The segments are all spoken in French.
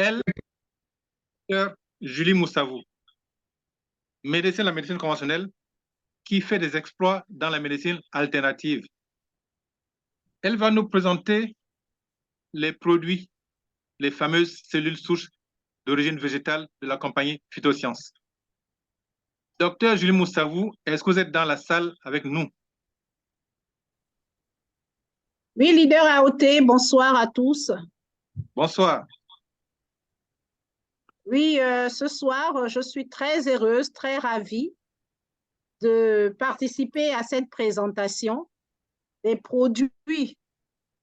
Elle, Dr Julie Moussavou, médecin de la médecine conventionnelle, qui fait des exploits dans la médecine alternative. Elle va nous présenter les produits, les fameuses cellules souches d'origine végétale de la compagnie Phytosciences. Docteur Julie Moussavou, est-ce que vous êtes dans la salle avec nous? Oui, leader AOT, bonsoir à tous. Bonsoir. Oui, ce soir, je suis très heureuse, très ravie de participer à cette présentation des produits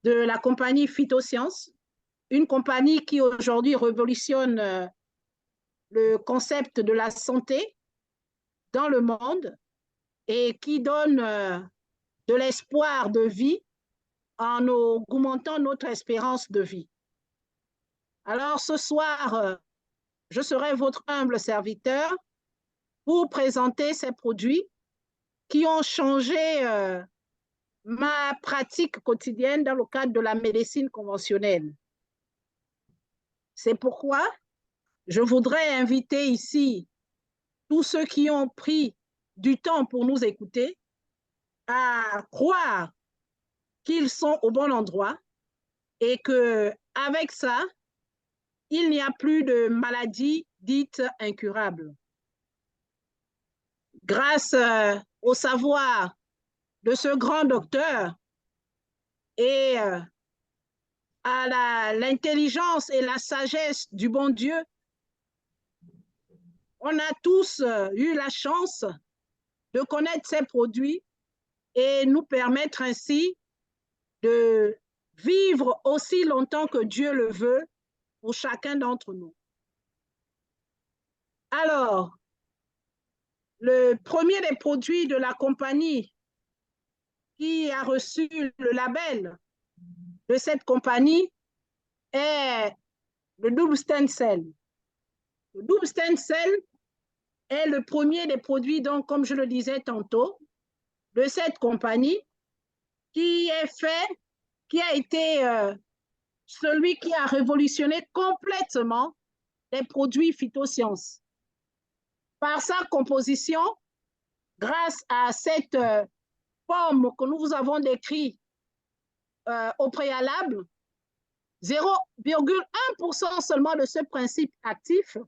de la compagnie Phytosciences, une compagnie qui aujourd'hui révolutionne le concept de la santé dans le monde et qui donne de l'espoir de vie en augmentant notre espérance de vie. Alors ce soir, je serai votre humble serviteur pour présenter ces produits qui ont changé ma pratique quotidienne dans le cadre de la médecine conventionnelle. C'est pourquoi je voudrais inviter ici tous ceux qui ont pris du temps pour nous écouter à croire qu'ils sont au bon endroit et qu'avec ça, il n'y a plus de maladies dites incurables. Grâce au savoir de ce grand docteur et à l'intelligence et la sagesse du bon Dieu, on a tous eu la chance de connaître ces produits et nous permettre ainsi de vivre aussi longtemps que Dieu le veut pour chacun d'entre nous. Alors, le premier des produits de la compagnie qui a reçu le label de cette compagnie est le double stem cell. Le double stem cell est le premier des produits, donc, comme je le disais tantôt, de cette compagnie qui a été celui qui a révolutionné complètement les produits phytosciences. Par sa composition, grâce à cette forme que nous vous avons décrite au préalable, 0,1% seulement de ce principe actif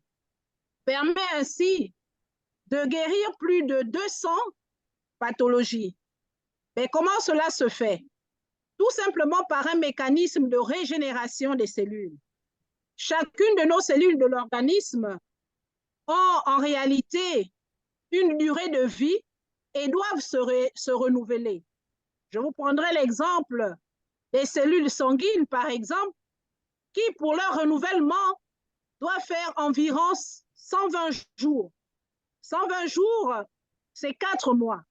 permet ainsi de guérir plus de 200 pathologies. Mais comment cela se fait? Tout simplement par un mécanisme de régénération des cellules. Chacune de nos cellules de l'organisme ont en réalité une durée de vie et doivent se renouveler. Je vous prendrai l'exemple des cellules sanguines, par exemple, qui, pour leur renouvellement, doivent faire environ 120 jours. 120 jours, c'est 4 mois.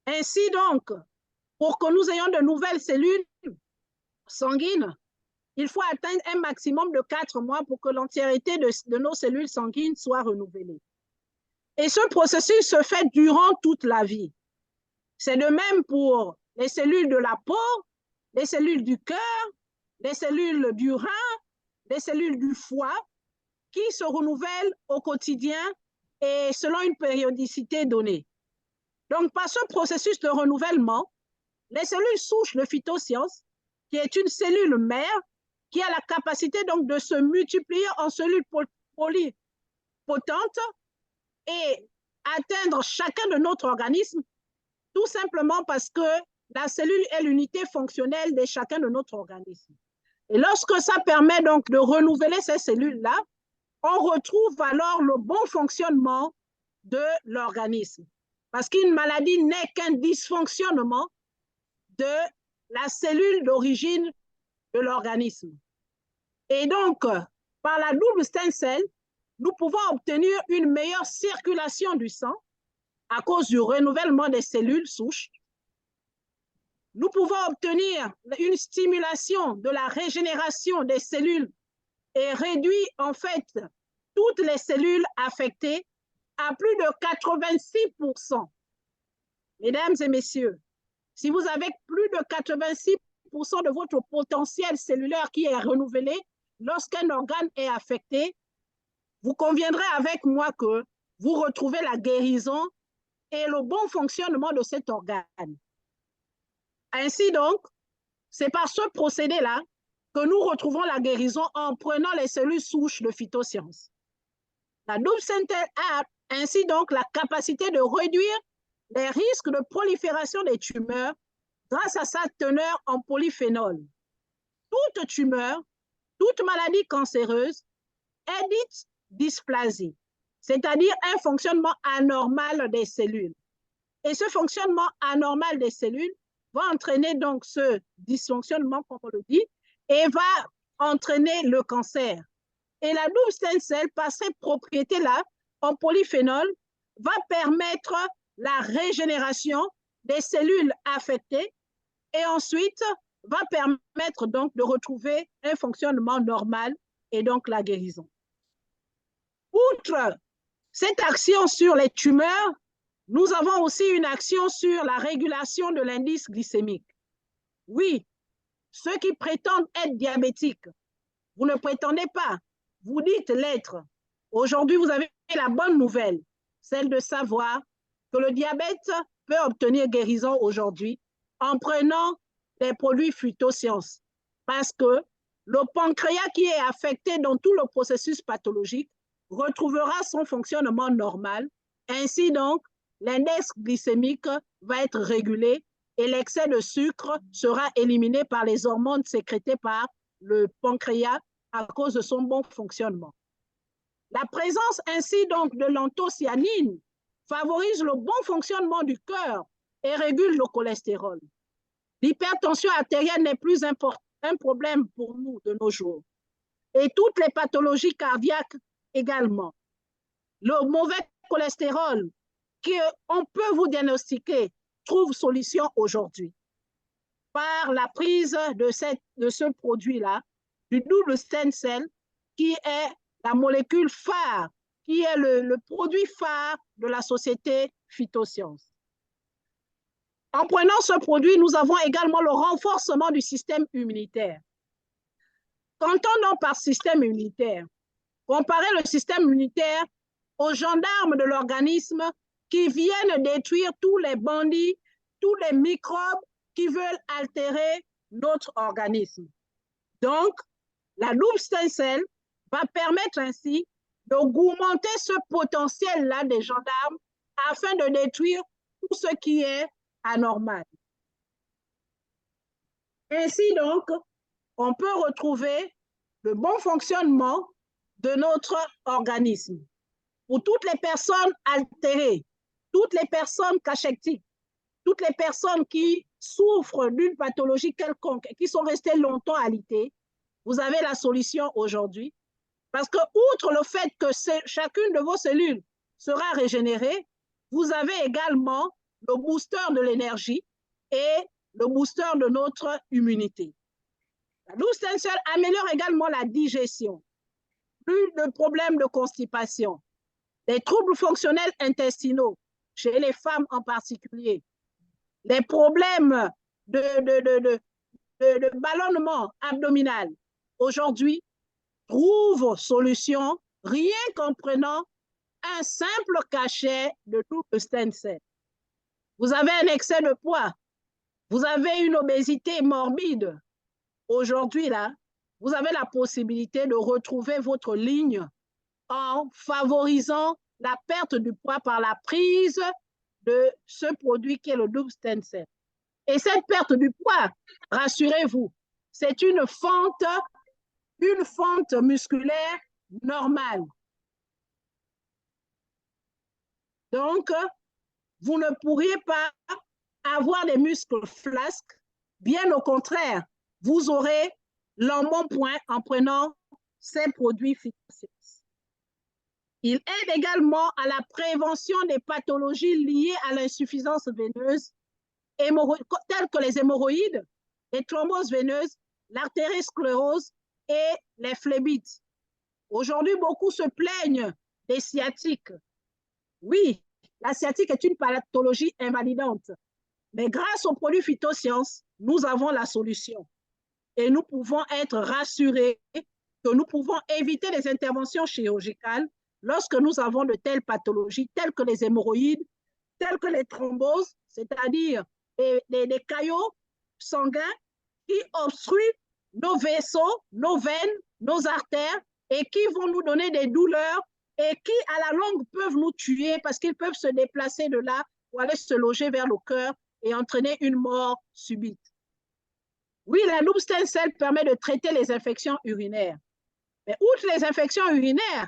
Ainsi donc, pour que nous ayons de nouvelles cellules sanguines, il faut atteindre un maximum de 4 mois pour que l'entièreté de nos cellules sanguines soit renouvelée. Et ce processus se fait durant toute la vie. C'est de même pour les cellules de la peau, les cellules du cœur, les cellules du rein, les cellules du foie, qui se renouvellent au quotidien et selon une périodicité donnée. Donc, par ce processus de renouvellement, les cellules souches de Phytosciences, qui est une cellule mère, qui a la capacité donc de se multiplier en cellules polypotentes et atteindre chacun de notre organisme, tout simplement parce que la cellule est l'unité fonctionnelle de chacun de notre organisme. Et lorsque ça permet donc de renouveler ces cellules-là, on retrouve alors le bon fonctionnement de l'organisme. Parce qu'une maladie n'est qu'un dysfonctionnement de la cellule d'origine de l'organisme. Et donc, par la double stem cell, nous pouvons obtenir une meilleure circulation du sang à cause du renouvellement des cellules souches. Nous pouvons obtenir une stimulation de la régénération des cellules et réduire en fait toutes les cellules affectées à plus de 86%. Mesdames et messieurs, si vous avez plus de 86% de votre potentiel cellulaire qui est renouvelé, lorsqu'un organe est affecté, vous conviendrez avec moi que vous retrouvez la guérison et le bon fonctionnement de cet organe. Ainsi donc, c'est par ce procédé-là que nous retrouvons la guérison en prenant les cellules souches de phytosciences. La double synthèse a ainsi donc la capacité de réduire les risques de prolifération des tumeurs grâce à sa teneur en polyphénol. Toute tumeur, toute maladie cancéreuse est dite dysplasie, c'est-à-dire un fonctionnement anormal des cellules. Et ce fonctionnement anormal des cellules va entraîner donc ce dysfonctionnement, comme on le dit, et va entraîner le cancer. Et la double stem cell, par cette propriété-là, en polyphénol, va permettre la régénération des cellules affectées et ensuite va permettre donc de retrouver un fonctionnement normal et donc la guérison. Outre cette action sur les tumeurs, nous avons aussi une action sur la régulation de l'indice glycémique. Oui, ceux qui prétendent être diabétiques, vous ne prétendez pas, vous dites l'être. Aujourd'hui, vous avez la bonne nouvelle, celle de savoir que le diabète peut obtenir guérison aujourd'hui en prenant des produits phytosciences. Parce que le pancréas qui est affecté dans tout le processus pathologique retrouvera son fonctionnement normal. Ainsi donc, l'index glycémique va être régulé et l'excès de sucre sera éliminé par les hormones sécrétées par le pancréas à cause de son bon fonctionnement. La présence ainsi donc de l'anthocyanine favorise le bon fonctionnement du cœur et régule le cholestérol. L'hypertension artérielle n'est plus un problème pour nous de nos jours. Et toutes les pathologies cardiaques également. Le mauvais cholestérol qu'on peut vous diagnostiquer trouve solution aujourd'hui par la prise de ce produit-là, du double stem cell, qui est la molécule phare, qui est le produit phare de la société Phytosciences. En prenant ce produit, nous avons également le renforcement du système immunitaire. Qu'entendons par système immunitaire? Comparer le système immunitaire aux gendarmes de l'organisme qui viennent détruire tous les bandits, tous les microbes qui veulent altérer notre organisme. Donc, la double stem cell va permettre ainsi d'augmenter ce potentiel-là des gendarmes afin de détruire tout ce qui est anormal. Ainsi donc, on peut retrouver le bon fonctionnement de notre organisme. Pour toutes les personnes altérées, toutes les personnes cachectiques, toutes les personnes qui souffrent d'une pathologie quelconque et qui sont restées longtemps alitées, vous avez la solution aujourd'hui. Parce que, outre le fait que chacune de vos cellules sera régénérée, vous avez également le booster de l'énergie et le booster de notre immunité. La double stem cell améliore également la digestion. Plus de problèmes de constipation, des troubles fonctionnels intestinaux, chez les femmes en particulier, les problèmes de ballonnement abdominal, aujourd'hui, trouvent solution rien qu'en prenant un simple cachet de double stem cell. Vous avez un excès de poids, vous avez une obésité morbide. Aujourd'hui, là, vous avez la possibilité de retrouver votre ligne en favorisant la perte du poids par la prise de ce produit qui est le double stem cell. Et cette perte du poids, rassurez-vous, c'est une fente musculaire normale. Donc, vous ne pourriez pas avoir des muscles flasques. Bien au contraire, vous aurez l'embonpoint en prenant ces produits phytosciences. Il aide également à la prévention des pathologies liées à l'insuffisance veineuse, telles que les hémorroïdes, les thromboses veineuses, l'artériosclérose et les phlébites. Aujourd'hui, beaucoup se plaignent des sciatiques. Oui, la sciatique est une pathologie invalidante, mais grâce aux produits phytosciences, nous avons la solution. Et nous pouvons être rassurés que nous pouvons éviter les interventions chirurgicales lorsque nous avons de telles pathologies, telles que les hémorroïdes, telles que les thromboses, c'est-à-dire les caillots sanguins qui obstruent nos vaisseaux, nos veines, nos artères et qui vont nous donner des douleurs et qui, à la longue, peuvent nous tuer parce qu'ils peuvent se déplacer de là pour aller se loger vers le cœur et entraîner une mort subite. Oui, la loupe stem cell permet de traiter les infections urinaires. Mais outre les infections urinaires,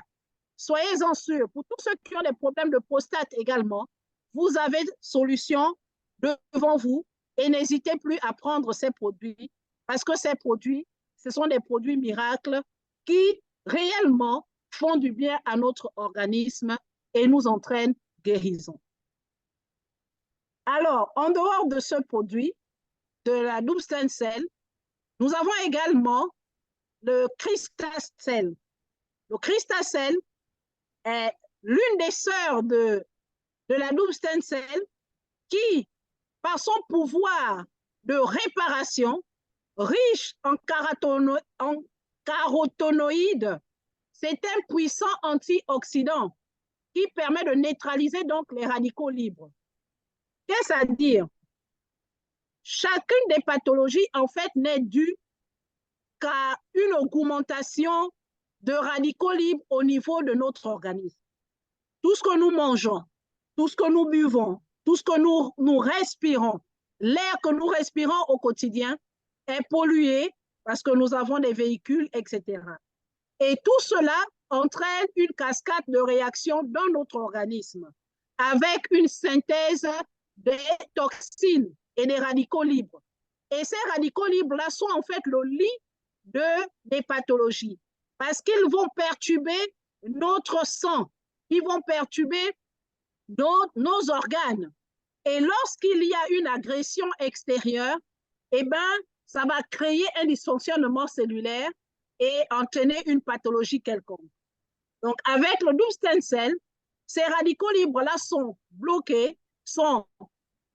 soyez-en sûrs, pour tous ceux qui ont des problèmes de prostate également, vous avez solution devant vous et n'hésitez plus à prendre ces produits parce que ces produits, ce sont des produits miracles qui réellement font du bien à notre organisme et nous entraînent guérison. Alors, en dehors de ce produit, de la loupe stem cell, nous avons également le Cristal-Cell. Le Cristal-Cell est l'une des sœurs de la loupe stem cell qui, par son pouvoir de réparation, riche en caroténoïdes, c'est un puissant antioxydant qui permet de neutraliser donc les radicaux libres. Qu'est-ce à dire? Chacune des pathologies, en fait, n'est due qu'à une augmentation de radicaux libres au niveau de notre organisme. Tout ce que nous mangeons, tout ce que nous buvons, tout ce que nous respirons, l'air que nous respirons au quotidien est pollué parce que nous avons des véhicules, etc. Et tout cela entraîne une cascade de réactions dans notre organisme avec une synthèse des toxines et des radicaux libres. Et ces radicaux libres-là sont en fait le lit des pathologies parce qu'ils vont perturber notre sang, ils vont perturber nos organes. Et lorsqu'il y a une agression extérieure, eh ben, ça va créer un dysfonctionnement cellulaire et entraîner une pathologie quelconque. Donc, avec le loupe stem cell, ces radicaux libres-là sont bloqués, sont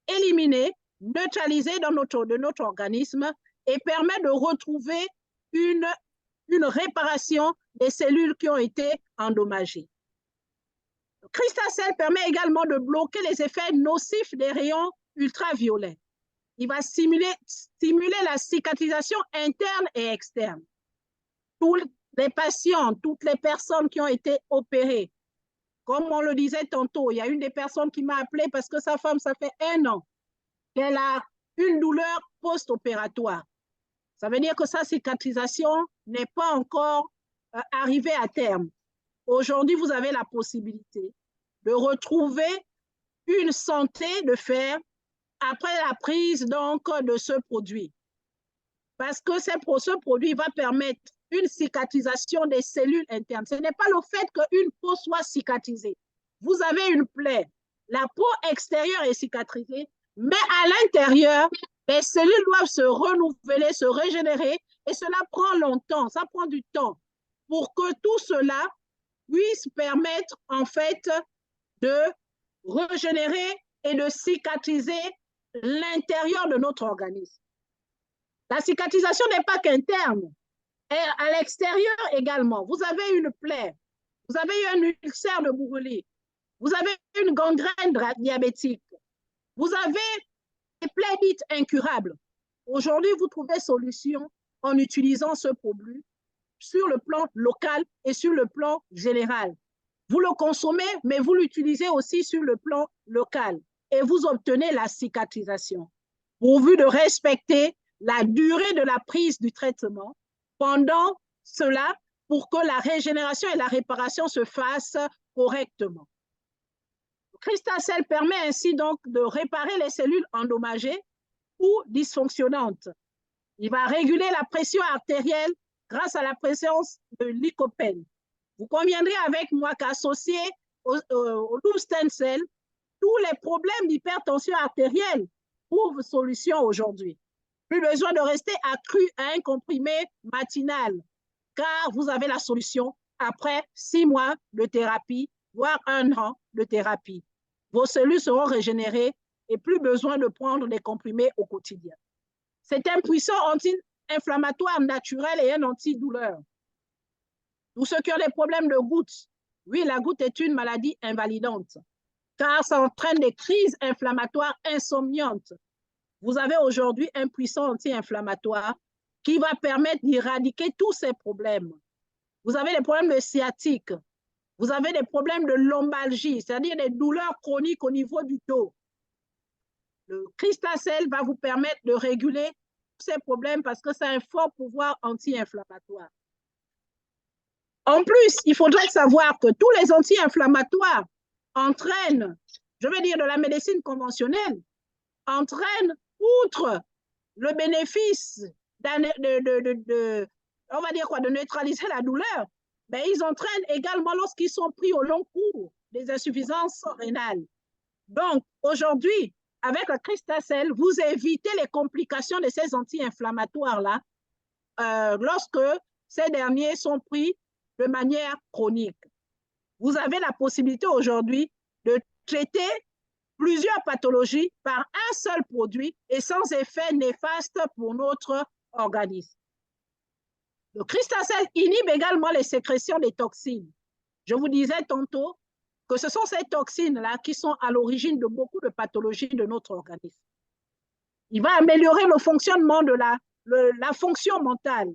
éliminés, neutralisés de notre organisme et permettent de retrouver une réparation des cellules qui ont été endommagées. Le Cristal-Cell permet également de bloquer les effets nocifs des rayons ultraviolets. Il va stimuler la cicatrisation interne et externe. Tous les patients, toutes les personnes qui ont été opérées, comme on le disait tantôt, il y a une des personnes qui m'a appelé parce que sa femme, ça fait 1 an qu'elle a une douleur post-opératoire. Ça veut dire que sa cicatrisation n'est pas encore arrivée à terme. Aujourd'hui, vous avez la possibilité de retrouver une santé de fer après la prise donc de ce produit. Parce que ce produit va permettre une cicatrisation des cellules internes. Ce n'est pas le fait qu'une peau soit cicatrisée. Vous avez une plaie, la peau extérieure est cicatrisée, mais à l'intérieur, les cellules doivent se renouveler, se régénérer, et cela prend longtemps, ça prend du temps pour que tout cela puisse permettre en fait de régénérer et de cicatriser l'intérieur de notre organisme. La cicatrisation n'est pas qu'interne, et à l'extérieur également. Vous avez une plaie, vous avez un ulcère de Brûlé, vous avez une gangrène diabétique, vous avez des plaies dites incurables. Aujourd'hui, vous trouvez solution en utilisant ce produit sur le plan local et sur le plan général. Vous le consommez, mais vous l'utilisez aussi sur le plan local et vous obtenez la cicatrisation, pourvu de respecter la durée de la prise du traitement pendant cela pour que la régénération et la réparation se fassent correctement. Le Cristal-Cell permet ainsi donc de réparer les cellules endommagées ou dysfonctionnantes. Il va réguler la pression artérielle grâce à la présence de lycopène. Vous conviendrez avec moi qu'associé au loupe stem cell, tous les problèmes d'hypertension artérielle trouvent solution aujourd'hui. Plus besoin de rester accru à un comprimé matinal, car vous avez la solution après 6 mois de thérapie, voire 1 an de thérapie. Vos cellules seront régénérées et plus besoin de prendre des comprimés au quotidien. C'est un puissant anti-inflammatoire naturel et un antidouleur. Tous ceux qui ont des problèmes de goutte, oui, la goutte est une maladie invalidante, car ça entraîne des crises inflammatoires insomniantes. Vous avez aujourd'hui un puissant anti-inflammatoire qui va permettre d'éradiquer tous ces problèmes. Vous avez des problèmes de sciatique, vous avez des problèmes de lombalgie, c'est-à-dire des douleurs chroniques au niveau du dos. Le Crystacell va vous permettre de réguler tous ces problèmes parce que c'est un fort pouvoir anti-inflammatoire. En plus, il faudrait savoir que tous les anti-inflammatoires entraînent, je vais dire de la médecine conventionnelle, entraînent, outre le bénéfice on va dire quoi, de neutraliser la douleur, mais ils entraînent également, lorsqu'ils sont pris au long cours, des insuffisances rénales. Donc, aujourd'hui, avec le Crystacell, vous évitez les complications de ces anti-inflammatoires-là lorsque ces derniers sont pris de manière chronique. Vous avez la possibilité aujourd'hui de traiter plusieurs pathologies par un seul produit et sans effet néfaste pour notre organisme. Le Crystacell inhibe également les sécrétions des toxines. Je vous disais tantôt que ce sont ces toxines-là qui sont à l'origine de beaucoup de pathologies de notre organisme. Il va améliorer le fonctionnement de la fonction mentale,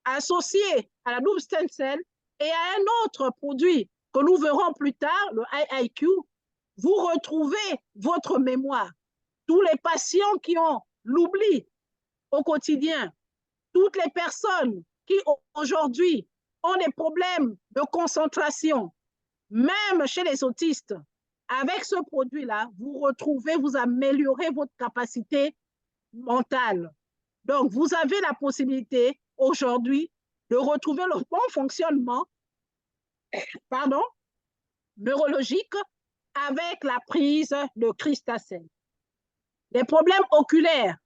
associé à la double stem cell et à un autre produit que nous verrons plus tard, le IIQ, vous retrouvez votre mémoire. Tous les patients qui ont l'oubli au quotidien, toutes les personnes qui aujourd'hui ont des problèmes de concentration, même chez les autistes, avec ce produit-là, vous retrouvez, vous améliorez votre capacité mentale. Donc, vous avez la possibilité aujourd'hui de retrouver le bon fonctionnement neurologique avec la prise de Crystacell. Les problèmes oculaires,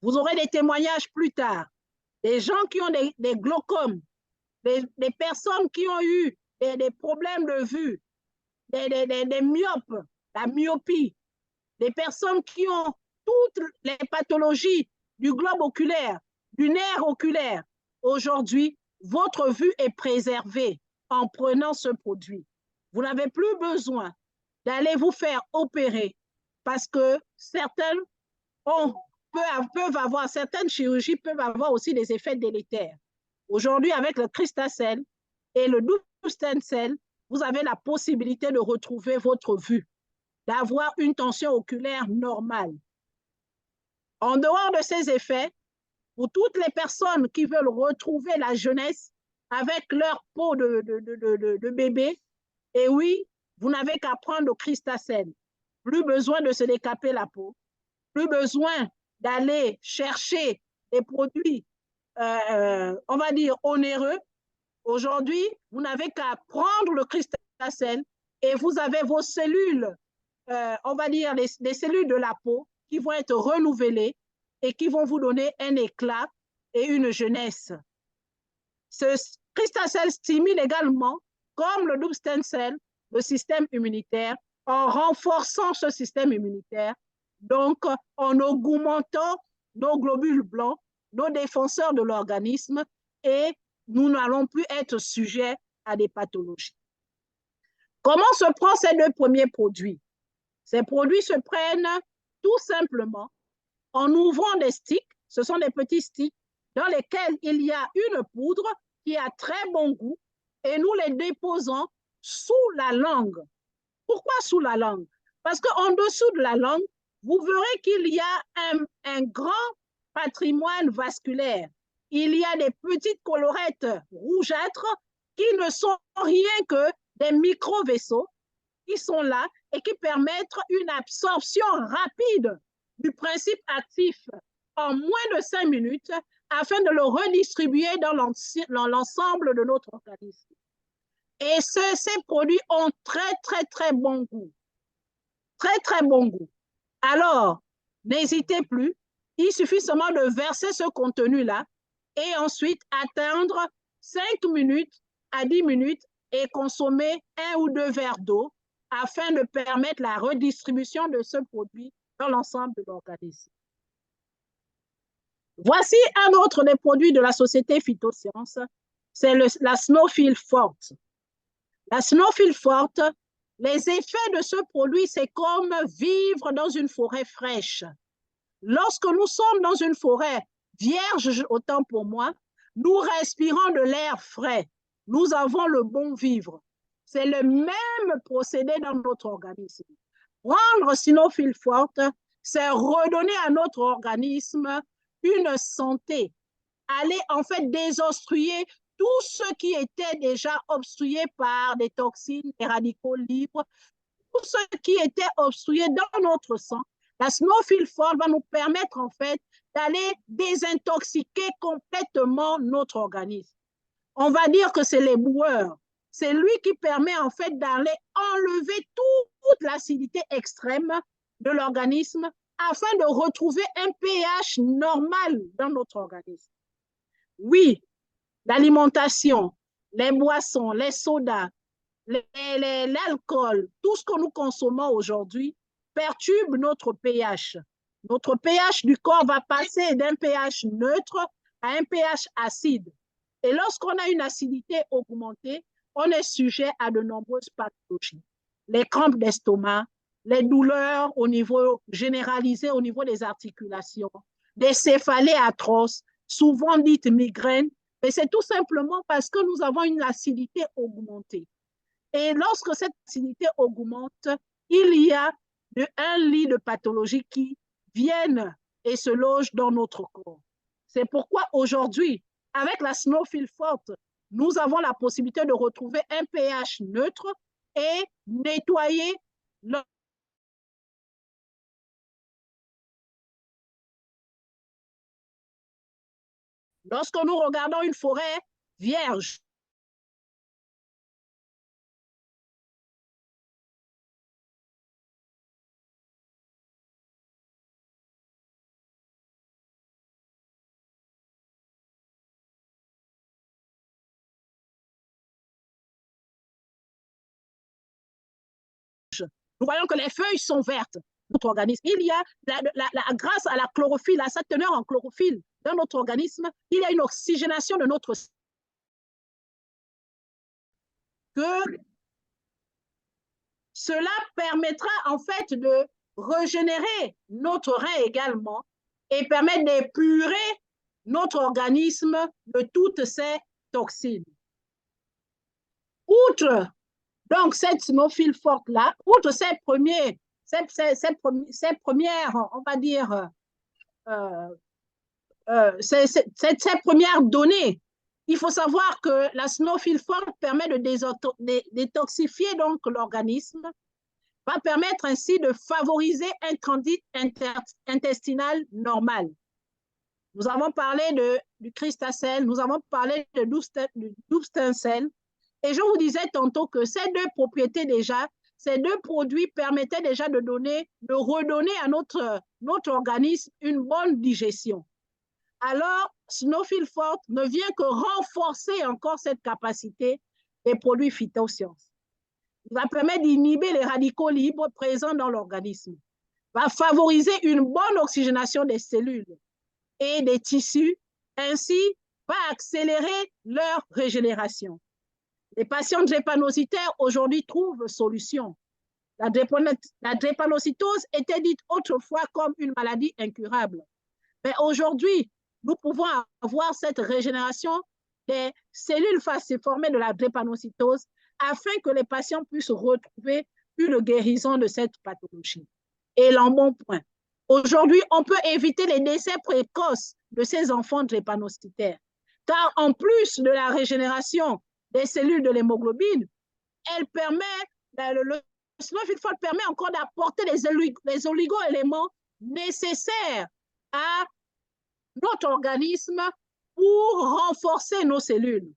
vous aurez des témoignages plus tard. Des gens qui ont des glaucomes, des personnes qui ont eu des problèmes de vue, des myopes, la myopie, des personnes qui ont toutes les pathologies du globe oculaire, du nerf oculaire. Aujourd'hui, votre vue est préservée en prenant ce produit. Vous n'avez plus besoin d'aller vous faire opérer parce que certaines certaines chirurgies peuvent avoir aussi des effets délétères. Aujourd'hui, avec le Crystacell et le double stem cell, vous avez la possibilité de retrouver votre vue, d'avoir une tension oculaire normale. En dehors de ces effets, pour toutes les personnes qui veulent retrouver la jeunesse avec leur peau de bébé, et oui, vous n'avez qu'à prendre le Crystacell. Plus besoin de se décaper la peau, plus besoin d'aller chercher des produits, on va dire, onéreux. Aujourd'hui, vous n'avez qu'à prendre le Crystacell et vous avez vos cellules, on va dire, les cellules de la peau qui vont être renouvelées et qui vont vous donner un éclat et une jeunesse. Ce Crystacell stimule également, comme le double stem cell, le système immunitaire, en renforçant ce système immunitaire, donc en augmentant nos globules blancs, nos défenseurs de l'organisme, et nous n'allons plus être sujets à des pathologies. Comment se prennent ces deux premiers produits? Ces produits se prennent tout simplement en ouvrant des sticks. Ce sont des petits sticks dans lesquels il y a une poudre qui a très bon goût et nous les déposons sous la langue. Pourquoi sous la langue? Parce qu'en dessous de la langue, vous verrez qu'il y a un grand patrimoine vasculaire. Il y a des petites colorettes rougeâtres qui ne sont rien que des micro-vaisseaux qui sont là et qui permettent une absorption rapide du principe actif en moins de 5 minutes afin de le redistribuer dans l'ensemble de notre organisme. Et ces produits ont très bon goût. Très bon goût. Alors, n'hésitez plus. Il suffit seulement de verser ce contenu-là et ensuite attendre 5 minutes à 10 minutes et consommer 1 ou 2 verres d'eau afin de permettre la redistribution de ce produit dans l'ensemble de l'organisme. Voici un autre des produits de la société Phytosciences. c'est la snowfield forte. La snowfield forte, les effets de ce produit, c'est comme vivre dans une forêt fraîche. Lorsque nous sommes dans une forêt vierge, autant pour moi, nous respirons de l'air frais. Nous avons le bon vivre. C'est le même procédé dans notre organisme. Prendre snowfield forte, c'est redonner à notre organisme une santé. Aller en fait désobstruer tout ce qui était déjà obstrué par des toxines, des radicaux libres, tout ce qui était obstrué dans notre sang. La snowfield forte va nous permettre en fait d'aller désintoxiquer complètement notre organisme. On va dire que c'est l'éboueur. C'est lui qui permet en fait d'aller enlever toute l'acidité extrême de l'organisme afin de retrouver un pH normal dans notre organisme. Oui, l'alimentation, les boissons, les sodas, l'alcool, tout ce que nous consommons aujourd'hui perturbe notre pH. Notre pH du corps va passer d'un pH neutre à un pH acide. Et lorsqu'on a une acidité augmentée, on est sujet à de nombreuses pathologies. Les crampes d'estomac, les douleurs au niveau généralisé au niveau des articulations, des céphalées atroces, souvent dites migraines, mais c'est tout simplement parce que nous avons une acidité augmentée. Et lorsque cette acidité augmente, il y a un lit de pathologies qui viennent et se logent dans notre corps. C'est pourquoi aujourd'hui, avec la snowfield forte, nous avons la possibilité de retrouver un pH neutre et nettoyer le... Lorsque nous regardons une forêt vierge, nous voyons que les feuilles sont vertes. Notre organisme, il y a, grâce à la chlorophylle, à sa teneur en chlorophylle dans notre organisme, il y a une oxygénation de notre que cela permettra en fait de régénérer notre rein également et permettre d'épurer notre organisme de toutes ces toxines. Outre donc cette snowfield forte-là, outre ces premières, on va dire, ces premières données, il faut savoir que la snowfield forte permet de détoxifier donc l'organisme, va permettre ainsi de favoriser un transit intestinal normal. Nous avons parlé du cristacell, nous avons parlé du dubstencel, et je vous disais tantôt que ces deux propriétés déjà, ces deux produits permettaient déjà de redonner à notre organisme une bonne digestion. Alors, snowfield forte ne vient que renforcer encore cette capacité des produits phytosciences. Il va permettre d'inhiber les radicaux libres présents dans l'organisme, va favoriser une bonne oxygénation des cellules et des tissus, ainsi va accélérer leur régénération. Les patients drépanocytaires aujourd'hui trouvent solution. La drépanocytose était dite autrefois comme une maladie incurable. Mais aujourd'hui, nous pouvons avoir cette régénération des cellules falciformées de la drépanocytose afin que les patients puissent retrouver une guérison de cette pathologie. Et l'embonpoint. Aujourd'hui, on peut éviter les décès précoces de ces enfants drépanocytaires, car en plus de la régénération des cellules de l'hémoglobine, elle permet, le snowfield forte permet encore d'apporter les oligo-éléments nécessaires à notre organisme pour renforcer nos cellules.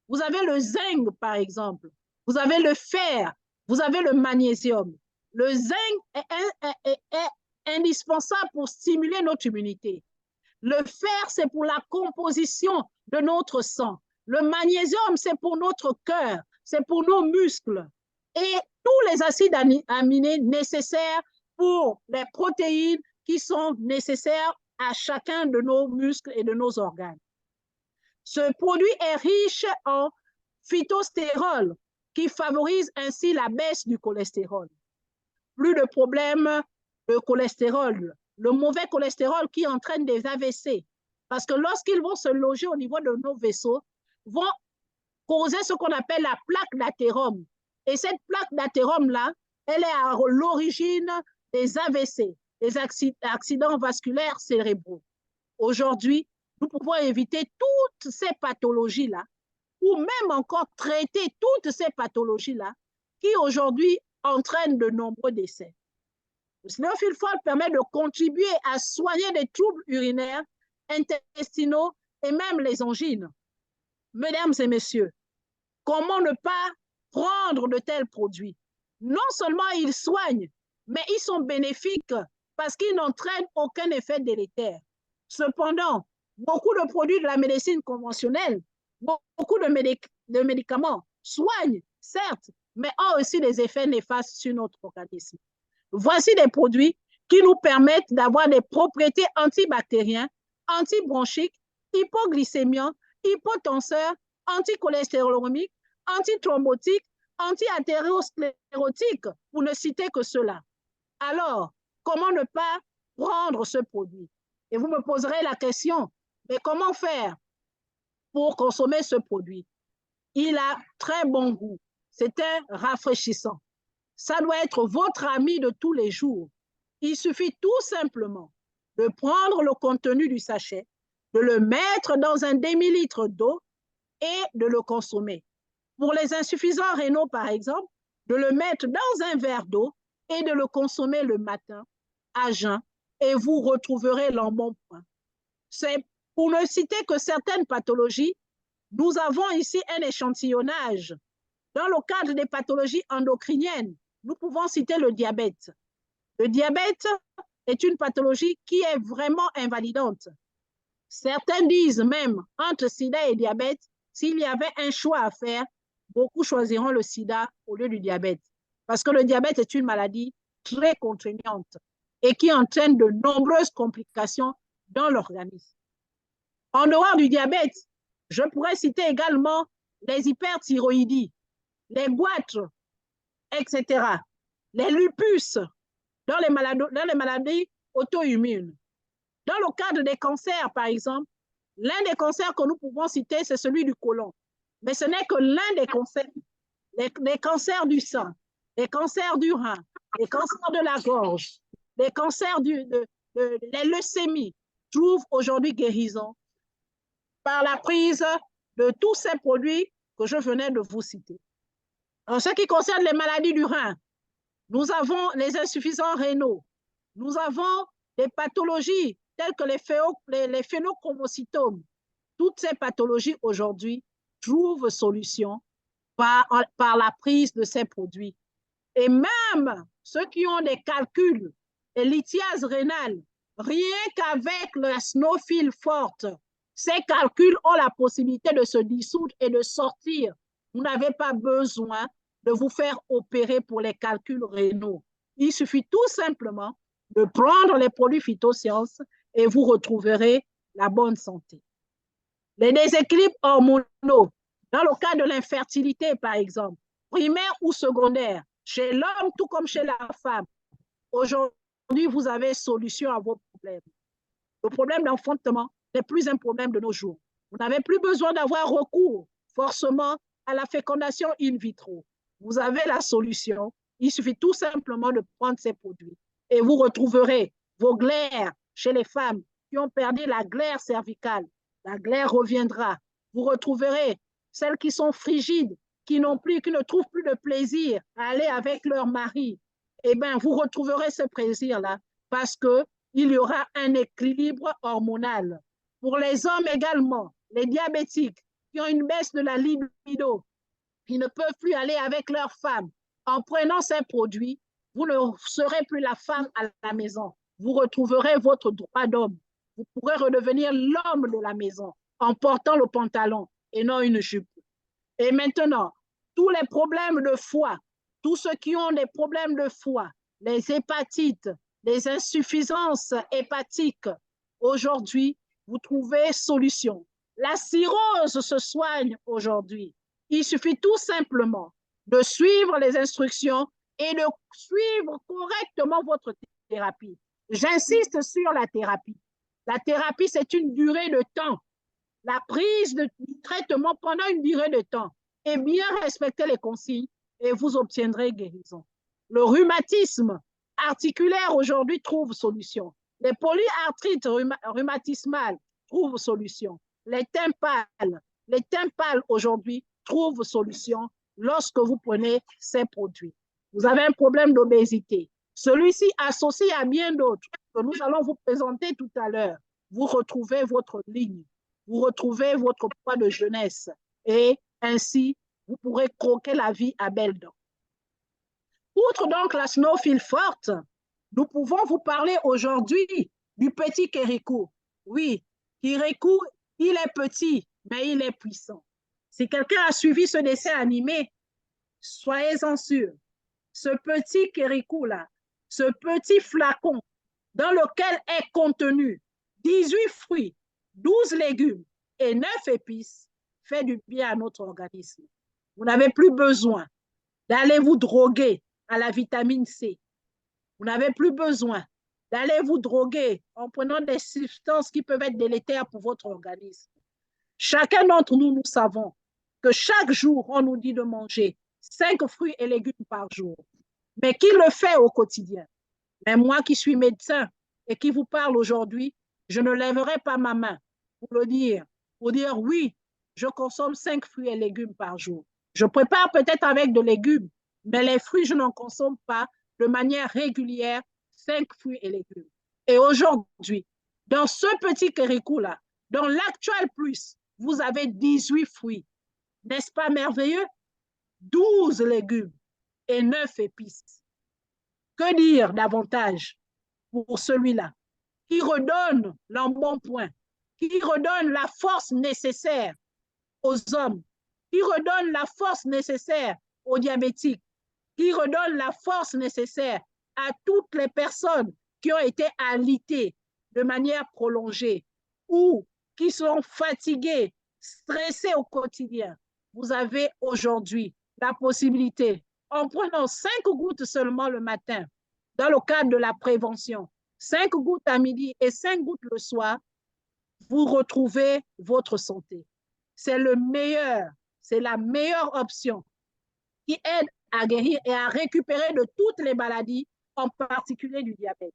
Vous avez le zinc, par exemple. Vous avez le fer. Vous avez le magnésium. Le zinc est indispensable pour stimuler notre immunité. Le fer, c'est pour la composition de notre sang. Le magnésium, c'est pour notre cœur, c'est pour nos muscles. Et tous les acides aminés nécessaires pour les protéines qui sont nécessaires à chacun de nos muscles et de nos organes. Ce produit est riche en phytostérol qui favorise ainsi la baisse du cholestérol. Plus de problèmes de cholestérol, le mauvais cholestérol qui entraîne des AVC. Parce que lorsqu'ils vont se loger au niveau de nos vaisseaux, vont causer ce qu'on appelle la plaque d'athérome. Et cette plaque d'athérome-là, elle est à l'origine des AVC, des accidents vasculaires cérébraux. Aujourd'hui, nous pouvons éviter toutes ces pathologies-là, ou même encore traiter toutes ces pathologies-là, qui aujourd'hui entraînent de nombreux décès. Le Sinophilfol permet de contribuer à soigner des troubles urinaires, intestinaux et même les angines. Mesdames et messieurs, comment ne pas prendre de tels produits? Non seulement ils soignent, mais ils sont bénéfiques parce qu'ils n'entraînent aucun effet délétère. Cependant, beaucoup de produits de la médecine conventionnelle, beaucoup de médicaments soignent, certes, mais ont aussi des effets néfastes sur notre organisme. Voici des produits qui nous permettent d'avoir des propriétés antibactériennes, antibronchiques, hypoglycémiants, hypotenseurs, anticholestérolémiques, antithrombotiques, anti-athérosclérotiques, pour ne citer que cela. Alors, comment ne pas prendre ce produit? Et vous me poserez la question, mais comment faire pour consommer ce produit? Il a très bon goût, c'est un rafraîchissant. Ça doit être votre ami de tous les jours. Il suffit tout simplement de prendre le contenu du sachet, de le mettre dans un demi-litre d'eau et de le consommer. Pour les insuffisants rénaux, par exemple, de le mettre dans un verre d'eau et de le consommer le matin à jeun et vous retrouverez l'embonpoint. C'est pour ne citer que certaines pathologies. Nous avons ici un échantillonnage. Dans le cadre des pathologies endocriniennes, nous pouvons citer le diabète. Le diabète est une pathologie qui est vraiment invalidante. Certains disent même, entre sida et diabète, s'il y avait un choix à faire, beaucoup choisiront le sida au lieu du diabète. Parce que le diabète est une maladie très contraignante et qui entraîne de nombreuses complications dans l'organisme. En dehors du diabète, je pourrais citer également les hyperthyroïdies, les goitres, etc., les lupus dans les maladies auto-immunes. Dans le cadre des cancers, par exemple, l'un des cancers que nous pouvons citer, c'est celui du côlon. Mais ce n'est que l'un des cancers. Les cancers du sang, les cancers du rein, les cancers de la gorge, les cancers les leucémies trouvent aujourd'hui guérison par la prise de tous ces produits que je venais de vous citer. En ce qui concerne les maladies du rein, nous avons les insuffisants rénaux, nous avons des pathologies telles que les phénochromocytomes. Toutes ces pathologies aujourd'hui trouvent solution par la prise de ces produits. Et même ceux qui ont des calculs, des lithiases rénales, rien qu'avec la sinophile forte, ces calculs ont la possibilité de se dissoudre et de sortir. Vous n'avez pas besoin de vous faire opérer pour les calculs rénaux. Il suffit tout simplement de prendre les produits phytosciences et vous retrouverez la bonne santé. Les déséquilibres hormonaux, dans le cas de l'infertilité, par exemple, primaire ou secondaire, chez l'homme tout comme chez la femme, aujourd'hui, vous avez solution à vos problèmes. Le problème d'enfantement n'est plus un problème de nos jours. Vous n'avez plus besoin d'avoir recours forcément à la fécondation in vitro. Vous avez la solution. Il suffit tout simplement de prendre ces produits. Et vous retrouverez vos glaires chez les femmes qui ont perdu la glaire cervicale. La glaire reviendra. Vous retrouverez celles qui sont frigides, qui ne trouvent plus de plaisir à aller avec leur mari. Eh bien, vous retrouverez ce plaisir-là parce qu'il y aura un équilibre hormonal. Pour les hommes également, les diabétiques qui ont une baisse de la libido, qui ne peuvent plus aller avec leur femme, en prenant ces produits, vous ne serez plus la femme à la maison. Vous retrouverez votre droit d'homme. Vous pourrez redevenir l'homme de la maison en portant le pantalon et non une jupe. Et maintenant, tous les problèmes de foie, tous ceux qui ont des problèmes de foie, les hépatites, les insuffisances hépatiques, aujourd'hui, vous trouvez solution. La cirrhose se soigne aujourd'hui. Il suffit tout simplement de suivre les instructions et de suivre correctement votre thérapie. J'insiste sur la thérapie. La thérapie, c'est une durée de temps. La prise du traitement pendant une durée de temps et bien respecter les consignes et vous obtiendrez guérison. Le rhumatisme articulaire aujourd'hui trouve solution. Les polyarthrites rhumatismales trouvent solution. Les tympales aujourd'hui trouvent solution lorsque vous prenez ces produits. Vous avez un problème d'obésité. Celui-ci associé à bien d'autres que nous allons vous présenter tout à l'heure. Vous retrouvez votre ligne. Vous retrouvez votre poids de jeunesse et ainsi, vous pourrez croquer la vie à belles dents. Outre donc la snowfile forte, nous pouvons vous parler aujourd'hui du petit Kérékou. Oui, Kérékou, il est petit, mais il est puissant. Si quelqu'un a suivi ce dessin animé, soyez-en sûr, ce petit Kérékou-là, ce petit flacon dans lequel est contenu 18 fruits, 12 légumes et 9 épices fait du bien à notre organisme. Vous n'avez plus besoin d'aller vous droguer à la vitamine C. Vous n'avez plus besoin d'aller vous droguer en prenant des substances qui peuvent être délétères pour votre organisme. Chacun d'entre nous, nous savons que chaque jour, on nous dit de manger 5 fruits et légumes par jour. Mais qui le fait au quotidien? Mais moi qui suis médecin et qui vous parle aujourd'hui, je ne lèverai pas ma main pour le dire, pour dire oui, je consomme 5 fruits et légumes par jour. Je prépare peut-être avec de légumes, mais les fruits, je n'en consomme pas de manière régulière 5 fruits et légumes. Et aujourd'hui, dans ce petit Kérékou-là, dans l'actuel plus, vous avez 18 fruits. N'est-ce pas merveilleux? 12 légumes et 9 épices. Que dire davantage pour celui-là qui redonne l'embonpoint, qui redonne la force nécessaire aux hommes, qui redonne la force nécessaire aux diabétiques, qui redonne la force nécessaire à toutes les personnes qui ont été alitées de manière prolongée ou qui sont fatiguées, stressées au quotidien. Vous avez aujourd'hui la possibilité, en prenant 5 gouttes seulement le matin, dans le cadre de la prévention, 5 gouttes à midi et 5 gouttes le soir, vous retrouvez votre santé. C'est le meilleur, c'est la meilleure option qui aide à guérir et à récupérer de toutes les maladies, en particulier du diabète.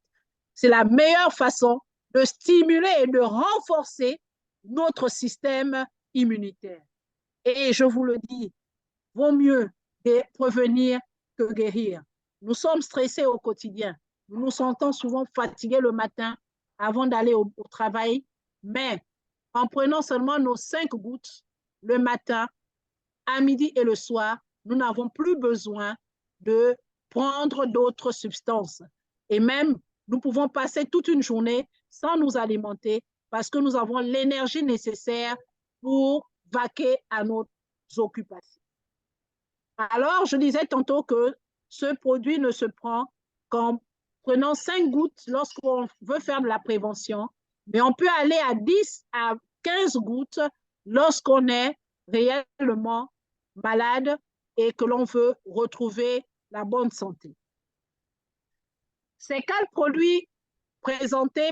C'est la meilleure façon de stimuler et de renforcer notre système immunitaire. Et je vous le dis, vaut mieux prévenir que guérir. Nous sommes stressés au quotidien. Nous nous sentons souvent fatigués le matin avant d'aller au travail, mais en prenant seulement nos 5 gouttes le matin, à midi et le soir, nous n'avons plus besoin de prendre d'autres substances. Et même, nous pouvons passer toute une journée sans nous alimenter parce que nous avons l'énergie nécessaire pour vaquer à nos occupations. Alors, je disais tantôt que ce produit ne se prend qu'en prenant 5 gouttes lorsqu'on veut faire de la prévention, mais on peut aller à 10 à 15 gouttes lorsqu'on est réellement malade et que l'on veut retrouver la bonne santé. Ces 4 produits présentés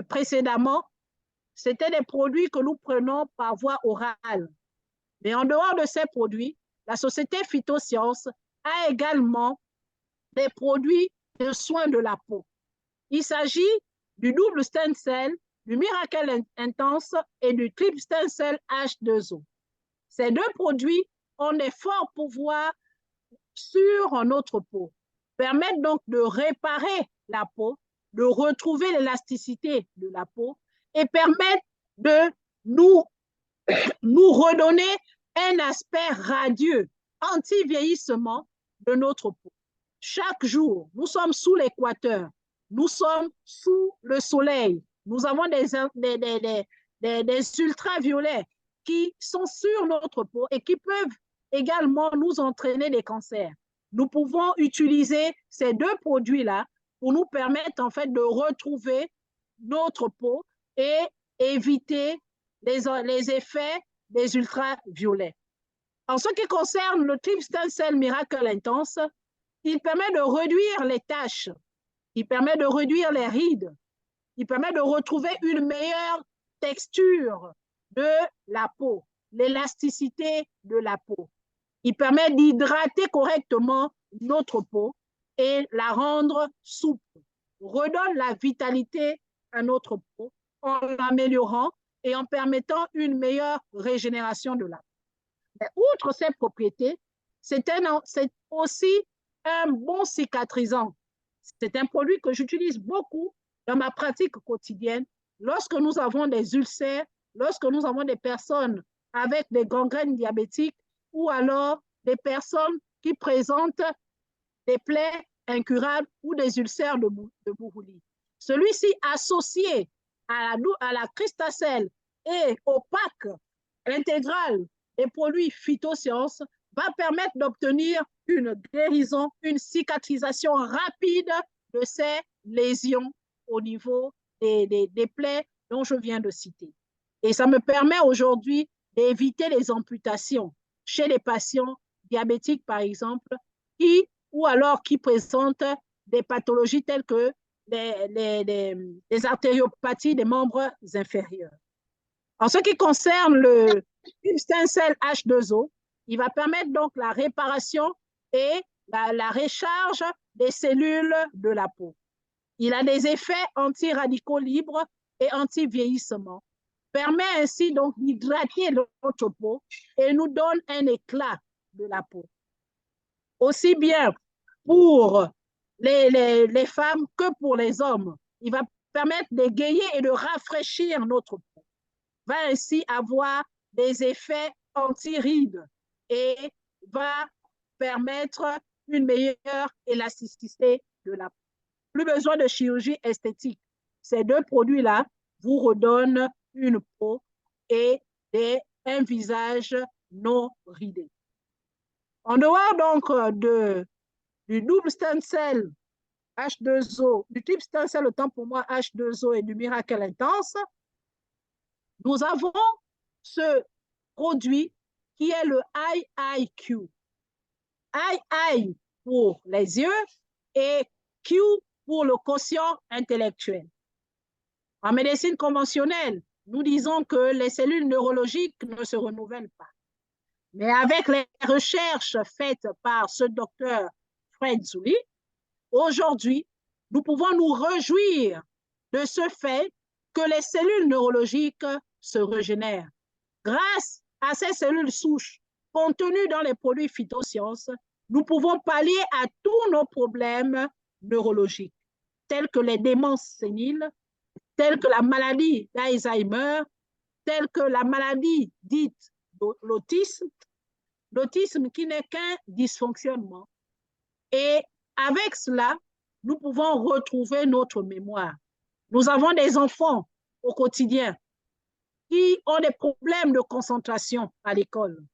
précédemment, c'était des produits que nous prenons par voie orale. Mais en dehors de ces produits, la société Phytosciences a également des produits de soins de la peau. Il s'agit du double stem cell, du Miracle Intense et du triple stem cell H2O. Ces 2 produits ont des forts pouvoirs sur notre peau, permettent donc de réparer la peau, de retrouver l'élasticité de la peau et permettent de nous redonner un aspect radieux, anti-vieillissement de notre peau. Chaque jour, nous sommes sous l'équateur, nous sommes sous le soleil, nous avons des ultraviolets qui sont sur notre peau et qui peuvent également nous entraîner des cancers. Nous pouvons utiliser ces 2 produits-là pour nous permettre en fait de retrouver notre peau et éviter les effets des ultraviolets. En ce qui concerne le Tube Stem Cell Miracle Intense, il permet de réduire les taches, il permet de réduire les rides, il permet de retrouver une meilleure texture de la peau, l'élasticité de la peau. Il permet d'hydrater correctement notre peau et la rendre souple, redonne la vitalité à notre peau en l'améliorant et en permettant une meilleure régénération de la peau. Mais outre ces propriétés, c'est aussi un bon cicatrisant. C'est un produit que j'utilise beaucoup dans ma pratique quotidienne lorsque nous avons des ulcères, lorsque nous avons des personnes avec des gangrènes diabétiques ou alors des personnes qui présentent des plaies incurables ou des ulcères de Bouhouli. Celui-ci associé à la Cristacell et au pack intégral des produits phytosciences va permettre d'obtenir une guérison, une cicatrisation rapide de ces lésions au niveau des plaies dont je viens de citer. Et ça me permet aujourd'hui d'éviter les amputations chez les patients diabétiques, par exemple, ou alors qui présentent des pathologies telles que les artériopathies des membres inférieurs. En ce qui concerne le Tube Stem Cell H2O, il va permettre donc la réparation et la recharge des cellules de la peau. Il a des effets anti-radicaux libres et anti-vieillissement, permet ainsi donc d'hydrater notre peau et nous donne un éclat de la peau. Aussi bien pour les femmes que pour les hommes. Il va permettre d'égayer et de rafraîchir notre peau. Va ainsi avoir des effets anti-rides et va permettre une meilleure élasticité de la peau. Plus besoin de chirurgie esthétique. Ces deux produits-là vous redonnent une peau et un visage non ridé. En dehors donc du double stem cell H2O, du Tube Stem Cell autant pour moi H2O et du Miracle Intense, nous avons ce produit qui est le IIQ. II pour les yeux et Q pour le quotient intellectuel. En médecine conventionnelle, nous disons que les cellules neurologiques ne se renouvellent pas. Mais avec les recherches faites par ce docteur Fred Zuli, aujourd'hui, nous pouvons nous réjouir de ce fait que les cellules neurologiques se régénèrent. Grâce à ces cellules souches contenues dans les produits phytosciences, nous pouvons pallier à tous nos problèmes neurologiques, tels que les démences séniles, tels que la maladie d'Alzheimer, tels que la maladie dite l'autisme, l'autisme qui n'est qu'un dysfonctionnement. Et avec cela, nous pouvons retrouver notre mémoire. Nous avons des enfants au quotidien qui ont des problèmes de concentration à l'école.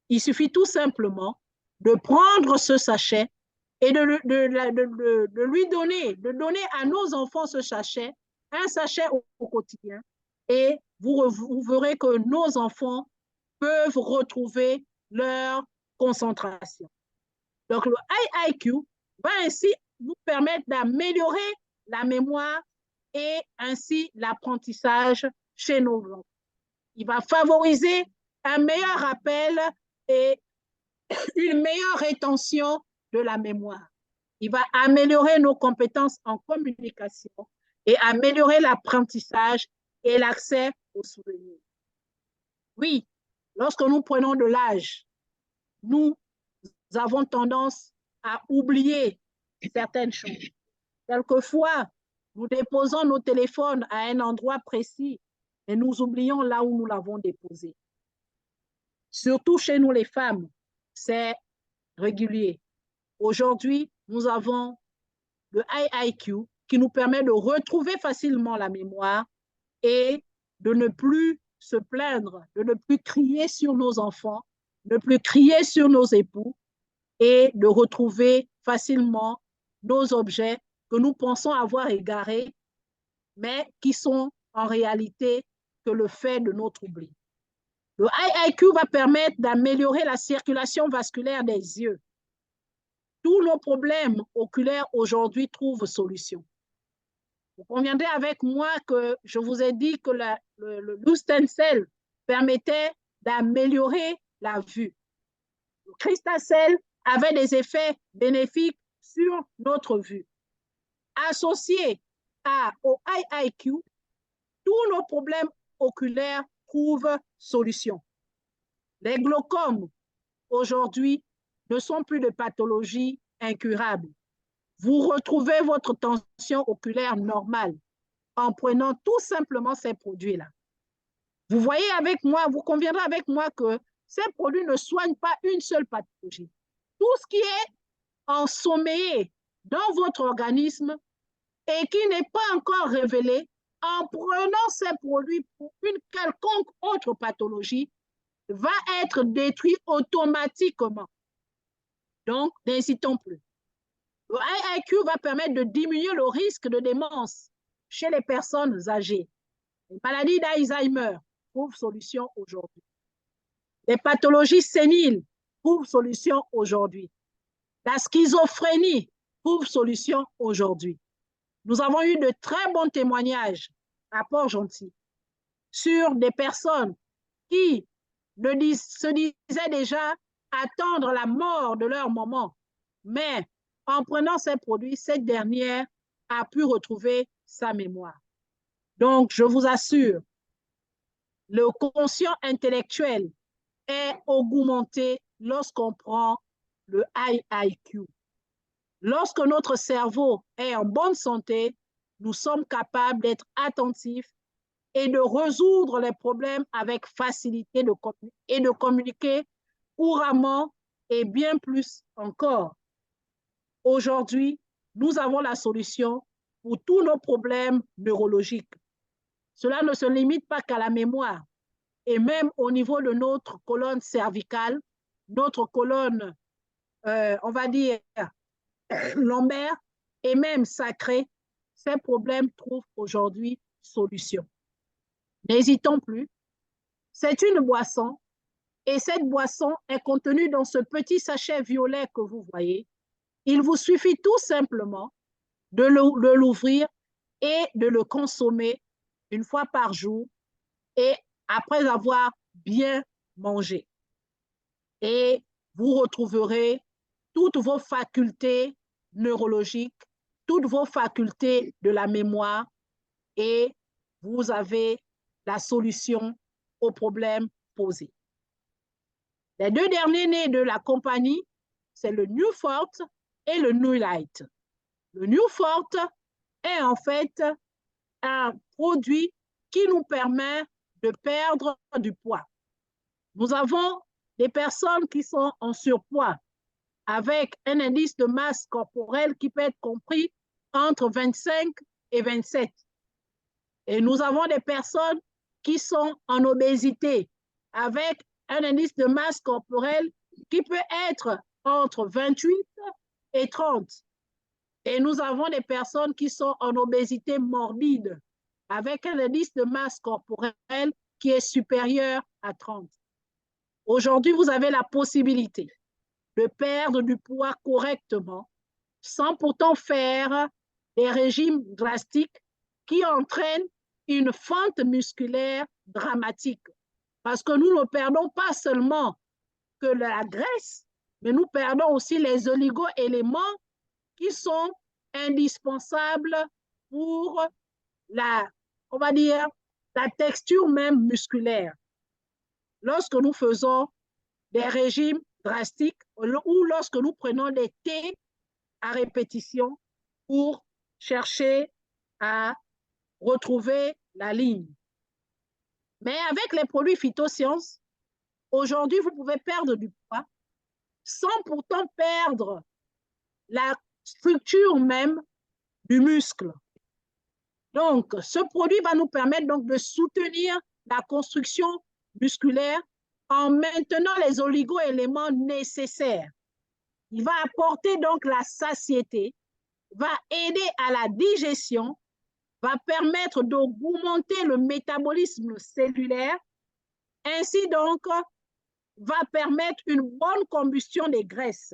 Il suffit tout simplement de prendre ce sachet et de lui donner, de donner à nos enfants ce sachet, un sachet au quotidien, et vous verrez que nos enfants peuvent retrouver leur concentration. Donc, le IIQ va ainsi nous permettre d'améliorer la mémoire et ainsi l'apprentissage chez nos enfants. Il va favoriser un meilleur rappel et une meilleure rétention de la mémoire. Il va améliorer nos compétences en communication et améliorer l'apprentissage et l'accès aux souvenirs. Oui, lorsque nous prenons de l'âge, nous avons tendance à oublier certaines choses. Quelquefois, nous déposons nos téléphones à un endroit précis et nous oublions là où nous l'avons déposé. Surtout chez nous les femmes, c'est régulier. Aujourd'hui, nous avons le IIQ qui nous permet de retrouver facilement la mémoire et de ne plus se plaindre, de ne plus crier sur nos enfants, ne plus crier sur nos époux et de retrouver facilement nos objets que nous pensons avoir égarés, mais qui sont en réalité que le fait de notre oubli. Le IIQ va permettre d'améliorer la circulation vasculaire des yeux. Tous nos problèmes oculaires aujourd'hui trouvent solution. Vous conviendrez avec moi que je vous ai dit que le Lustencel permettait d'améliorer la vue. Le Cristacel avait des effets bénéfiques sur notre vue. Associé au IIQ, tous nos problèmes oculaires trouvent solution. Les glaucomes, aujourd'hui, ne sont plus de pathologies incurables. Vous retrouvez votre tension oculaire normale en prenant tout simplement ces produits-là. Vous voyez avec moi, vous conviendrez avec moi que ces produits ne soignent pas une seule pathologie. Tout ce qui est ensommeillé dans votre organisme et qui n'est pas encore révélé, en prenant ces produits pour une quelconque autre pathologie, va être détruit automatiquement. Donc, n'hésitons plus. Le IIQ va permettre de diminuer le risque de démence chez les personnes âgées. Les maladies d'Alzheimer trouvent solution aujourd'hui. Les pathologies séniles trouvent solution aujourd'hui. La schizophrénie trouve solution aujourd'hui. Nous avons eu de très bons témoignages à Port-Gentil sur des personnes qui se disaient déjà attendre la mort de leur maman, mais en prenant ces produits, cette dernière a pu retrouver sa mémoire. Donc, je vous assure, le quotient intellectuel est augmenté lorsqu'on prend le IIQ. Lorsque notre cerveau est en bonne santé, nous sommes capables d'être attentifs et de résoudre les problèmes avec facilité et de communiquer couramment et bien plus encore. Aujourd'hui, nous avons la solution pour tous nos problèmes neurologiques. Cela ne se limite pas qu'à la mémoire. Et même au niveau de notre colonne cervicale, notre colonne, on va dire, lombaire et même sacrée, ces problèmes trouvent aujourd'hui solution. N'hésitons plus. C'est une boisson et cette boisson est contenue dans ce petit sachet violet que vous voyez. Il vous suffit tout simplement de l'ouvrir et de le consommer une fois par jour et après avoir bien mangé. Et vous retrouverez toutes vos facultés neurologiques, toutes vos facultés de la mémoire et vous avez la solution aux problèmes posés. Les deux derniers nés de la compagnie, c'est le Newfort et le New Light. Le Newfort est en fait un produit qui nous permet de perdre du poids. Nous avons des personnes qui sont en surpoids avec un indice de masse corporelle qui peut être compris entre 25 et 27. Et nous avons des personnes qui sont en obésité avec un indice de masse corporelle qui peut être entre 28 et 30. Et nous avons des personnes qui sont en obésité morbide avec un indice de masse corporelle qui est supérieur à 30. Aujourd'hui, vous avez la possibilité de perdre du poids correctement sans pourtant faire des régimes drastiques qui entraînent une fente musculaire dramatique. Parce que nous ne perdons pas seulement que la graisse, mais nous perdons aussi les oligo-éléments qui sont indispensables pour on va dire, la texture même musculaire. Lorsque nous faisons des régimes drastiques ou lorsque nous prenons des thés à répétition pour chercher à retrouver la ligne. Mais avec les produits phytosciences, aujourd'hui, vous pouvez perdre du poids sans pourtant perdre la structure même du muscle. Donc, ce produit va nous permettre donc de soutenir la construction musculaire en maintenant les oligo-éléments nécessaires. Il va apporter donc la satiété, va aider à la digestion va permettre d'augmenter le métabolisme cellulaire, ainsi donc va permettre une bonne combustion des graisses.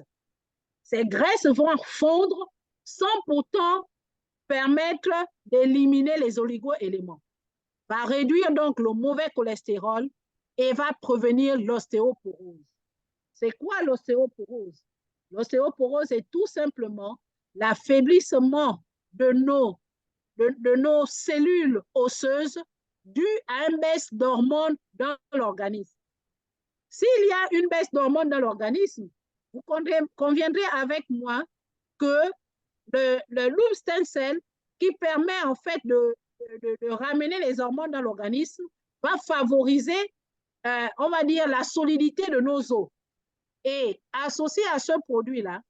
Ces graisses vont fondre sans pourtant permettre d'éliminer les oligo-éléments, va réduire donc le mauvais cholestérol et va prévenir l'ostéoporose. C'est quoi l'ostéoporose? L'ostéoporose est tout simplement l'affaiblissement de nos cellules osseuses dû à une baisse d'hormones dans l'organisme. S'il y a une baisse d'hormones dans l'organisme, vous conviendrez avec moi que le loop stem cell, qui permet en fait de ramener les hormones dans l'organisme, va favoriser, on va dire, la solidité de nos os. Et associé à ce produit-là,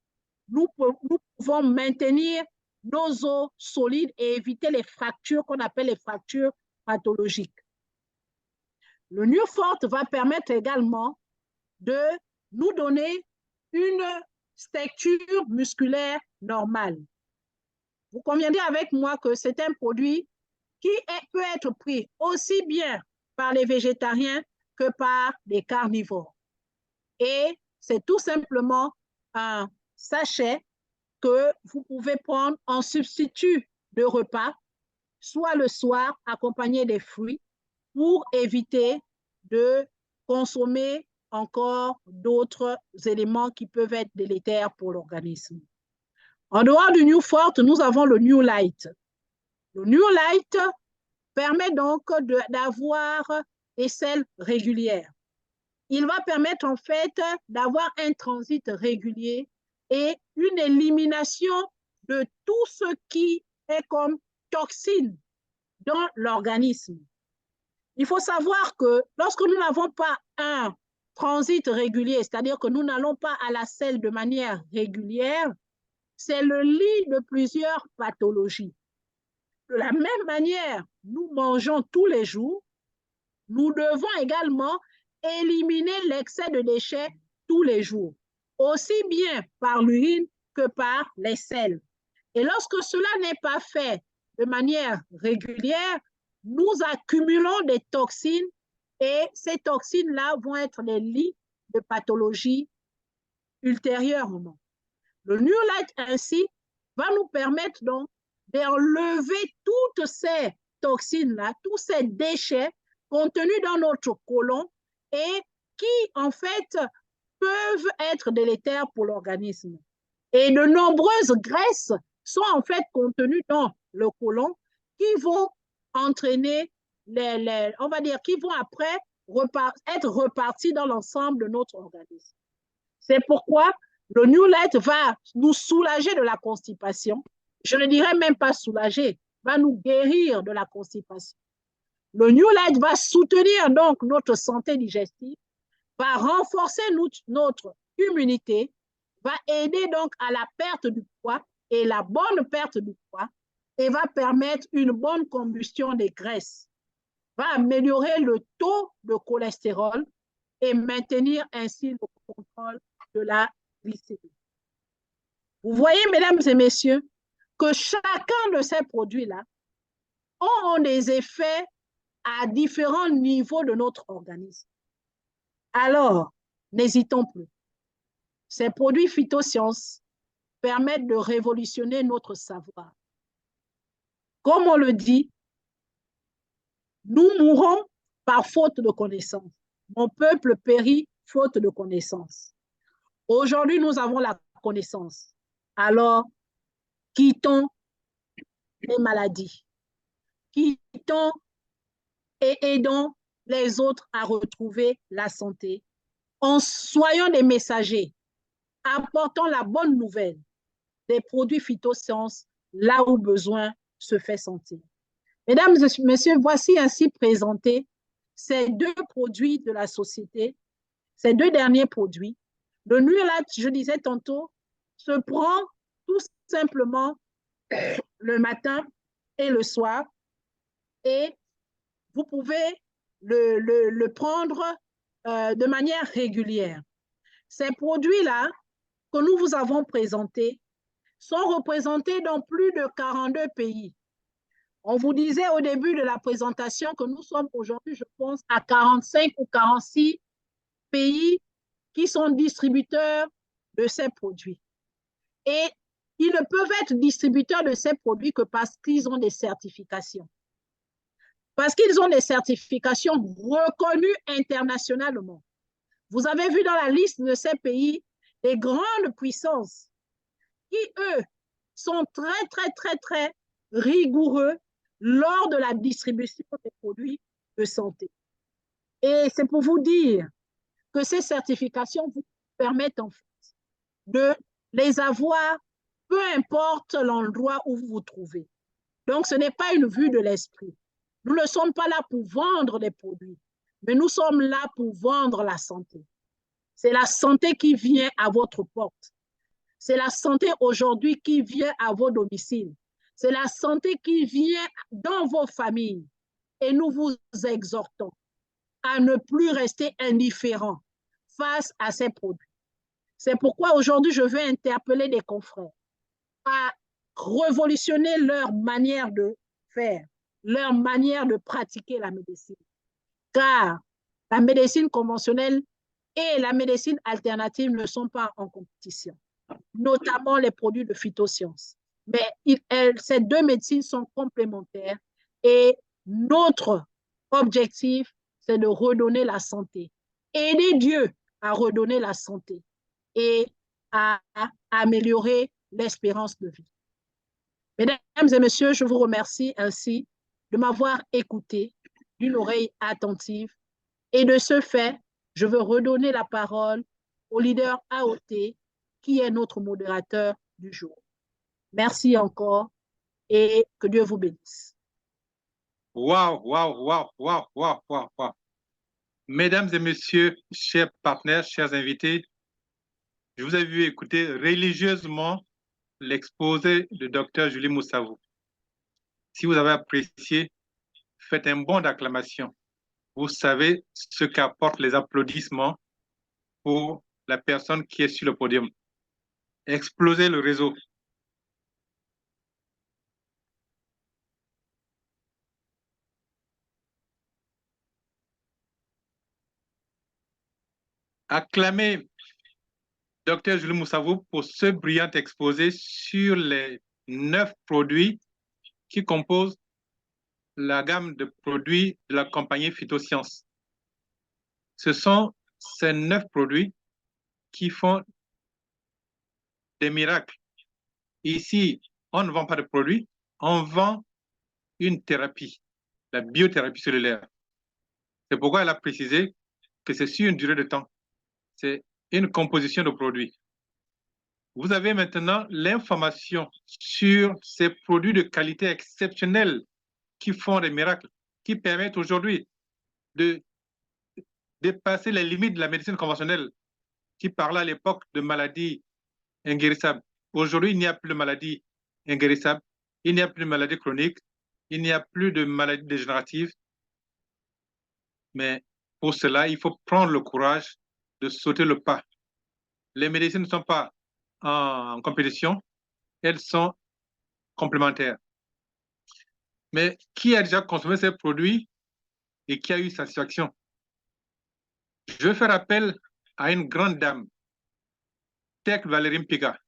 nous pouvons maintenir nos os solides et éviter les fractures qu'on appelle les fractures pathologiques. Le Newfort va permettre également de nous donner une structure musculaire normale. Vous conviendrez avec moi que c'est un produit qui peut être pris aussi bien par les végétariens que par les carnivores. Et c'est tout simplement un sachet que vous pouvez prendre en substitut de repas, soit le soir accompagné des fruits, pour éviter de consommer encore d'autres éléments qui peuvent être délétères pour l'organisme. En dehors du Newfort, nous avons le New Light. Le New Light permet donc d'avoir des selles régulières. Il va permettre en fait d'avoir un transit régulier et une élimination de tout ce qui est comme toxine dans l'organisme. Il faut savoir que lorsque nous n'avons pas un transit régulier, c'est-à-dire que nous n'allons pas à la selle de manière régulière, c'est le lit de plusieurs pathologies. De la même manière, nous mangeons tous les jours, nous devons également éliminer l'excès de déchets tous les jours, aussi bien par l'urine que par les selles. Et lorsque cela n'est pas fait de manière régulière, nous accumulons des toxines et ces toxines-là vont être les lits de pathologies ultérieurement. Le New Light ainsi va nous permettre donc d'enlever toutes ces toxines-là, tous ces déchets contenus dans notre côlon et qui en fait peuvent être délétères pour l'organisme. Et de nombreuses graisses sont en fait contenues dans le côlon qui vont entraîner, on va dire, qui vont après être repartis dans l'ensemble de notre organisme. C'est pourquoi le New Light va nous soulager de la constipation. Je ne dirais même pas soulager, va nous guérir de la constipation. Le New Light va soutenir donc notre santé digestive, va renforcer notre immunité, va aider donc à la perte du poids et la bonne perte du poids et va permettre une bonne combustion des graisses, va améliorer le taux de cholestérol et maintenir ainsi le contrôle de la glycémie. Vous voyez, mesdames et messieurs, que chacun de ces produits-là ont des effets à différents niveaux de notre organisme. Alors, n'hésitons plus. Ces produits phytosciences permettent de révolutionner notre savoir. Comme on le dit, nous mourons par faute de connaissance. Mon peuple périt faute de connaissance. Aujourd'hui, nous avons la connaissance. Alors, quittons les maladies. Quittons et aidons les autres à retrouver la santé. Soyons des messagers. Apportons la bonne nouvelle des produits phytosciences là où besoin se fait sentir. Mesdames et messieurs, voici ainsi présentés ces deux produits de la société, ces deux derniers produits. Le New Light, je disais tantôt, se prend tout simplement le matin et le soir et vous pouvez le prendre de manière régulière. Ces produits-là que nous vous avons présentés sont représentés dans plus de 42 pays. On vous disait au début de la présentation que nous sommes aujourd'hui, je pense, à 45 ou 46 pays qui sont distributeurs de ces produits. Et ils ne peuvent être distributeurs de ces produits que parce qu'ils ont des certifications. Parce qu'ils ont des certifications reconnues internationalement. Vous avez vu dans la liste de ces pays des grandes puissances qui, eux, sont très rigoureux lors de la distribution des produits de santé. Et c'est pour vous dire que ces certifications vous permettent en fait de les avoir, peu importe l'endroit où vous vous trouvez. Donc, ce n'est pas une vue de l'esprit. Nous ne sommes pas là pour vendre des produits, mais nous sommes là pour vendre la santé. C'est la santé qui vient à votre porte. C'est la santé aujourd'hui qui vient à vos domiciles. C'est la santé qui vient dans vos familles. Et nous vous exhortons à ne plus rester indifférents face à ces produits. C'est pourquoi aujourd'hui, je veux interpeller des confrères à révolutionner leur manière de faire, leur manière de pratiquer la médecine. Car la médecine conventionnelle et la médecine alternative ne sont pas en compétition, notamment les produits de phytosciences. Mais ces deux médecines sont complémentaires et notre objectif, c'est de redonner la santé. Aider Dieu à redonner la santé et à améliorer l'espérance de vie. Mesdames et messieurs, je vous remercie ainsi de m'avoir écouté d'une oreille attentive. Et de ce fait, je veux redonner la parole au leader AOT, qui est notre modérateur du jour. Merci encore et que Dieu vous bénisse. Waouh, waouh, waouh, waouh, waouh, waouh, waouh. Mesdames et messieurs, chers partenaires, chers invités, je vous ai vu écouter religieusement l'exposé de Dr Julie Moussavou. Si vous avez apprécié, faites un bond d'acclamation. Vous savez ce qu'apportent les applaudissements pour la personne qui est sur le podium. Explosez le réseau. Acclamez Dr Julie Moussavou pour ce brillant exposé sur les 9 produits qui composent la gamme de produits de la compagnie Phytosciences. Ce sont ces 9 produits qui font des miracles. Ici, on ne vend pas de produits, on vend une thérapie, la biothérapie cellulaire. C'est pourquoi elle a précisé que c'est sur une durée de temps. C'est une composition de produits. Vous avez maintenant l'information sur ces produits de qualité exceptionnelle qui font des miracles, qui permettent aujourd'hui de dépasser les limites de la médecine conventionnelle, qui parlait à l'époque de maladies inguérissables. Aujourd'hui, il n'y a plus de maladies inguérissables, il n'y a plus de maladies chroniques, il n'y a plus de maladies dégénératives. Mais pour cela, il faut prendre le courage de sauter le pas. Les médecines ne sont pas en compétition, elles sont complémentaires. Mais qui a déjà consommé ces produits et qui a eu satisfaction? Je vais faire appel à une grande dame, Tekle Valérie Mpiga,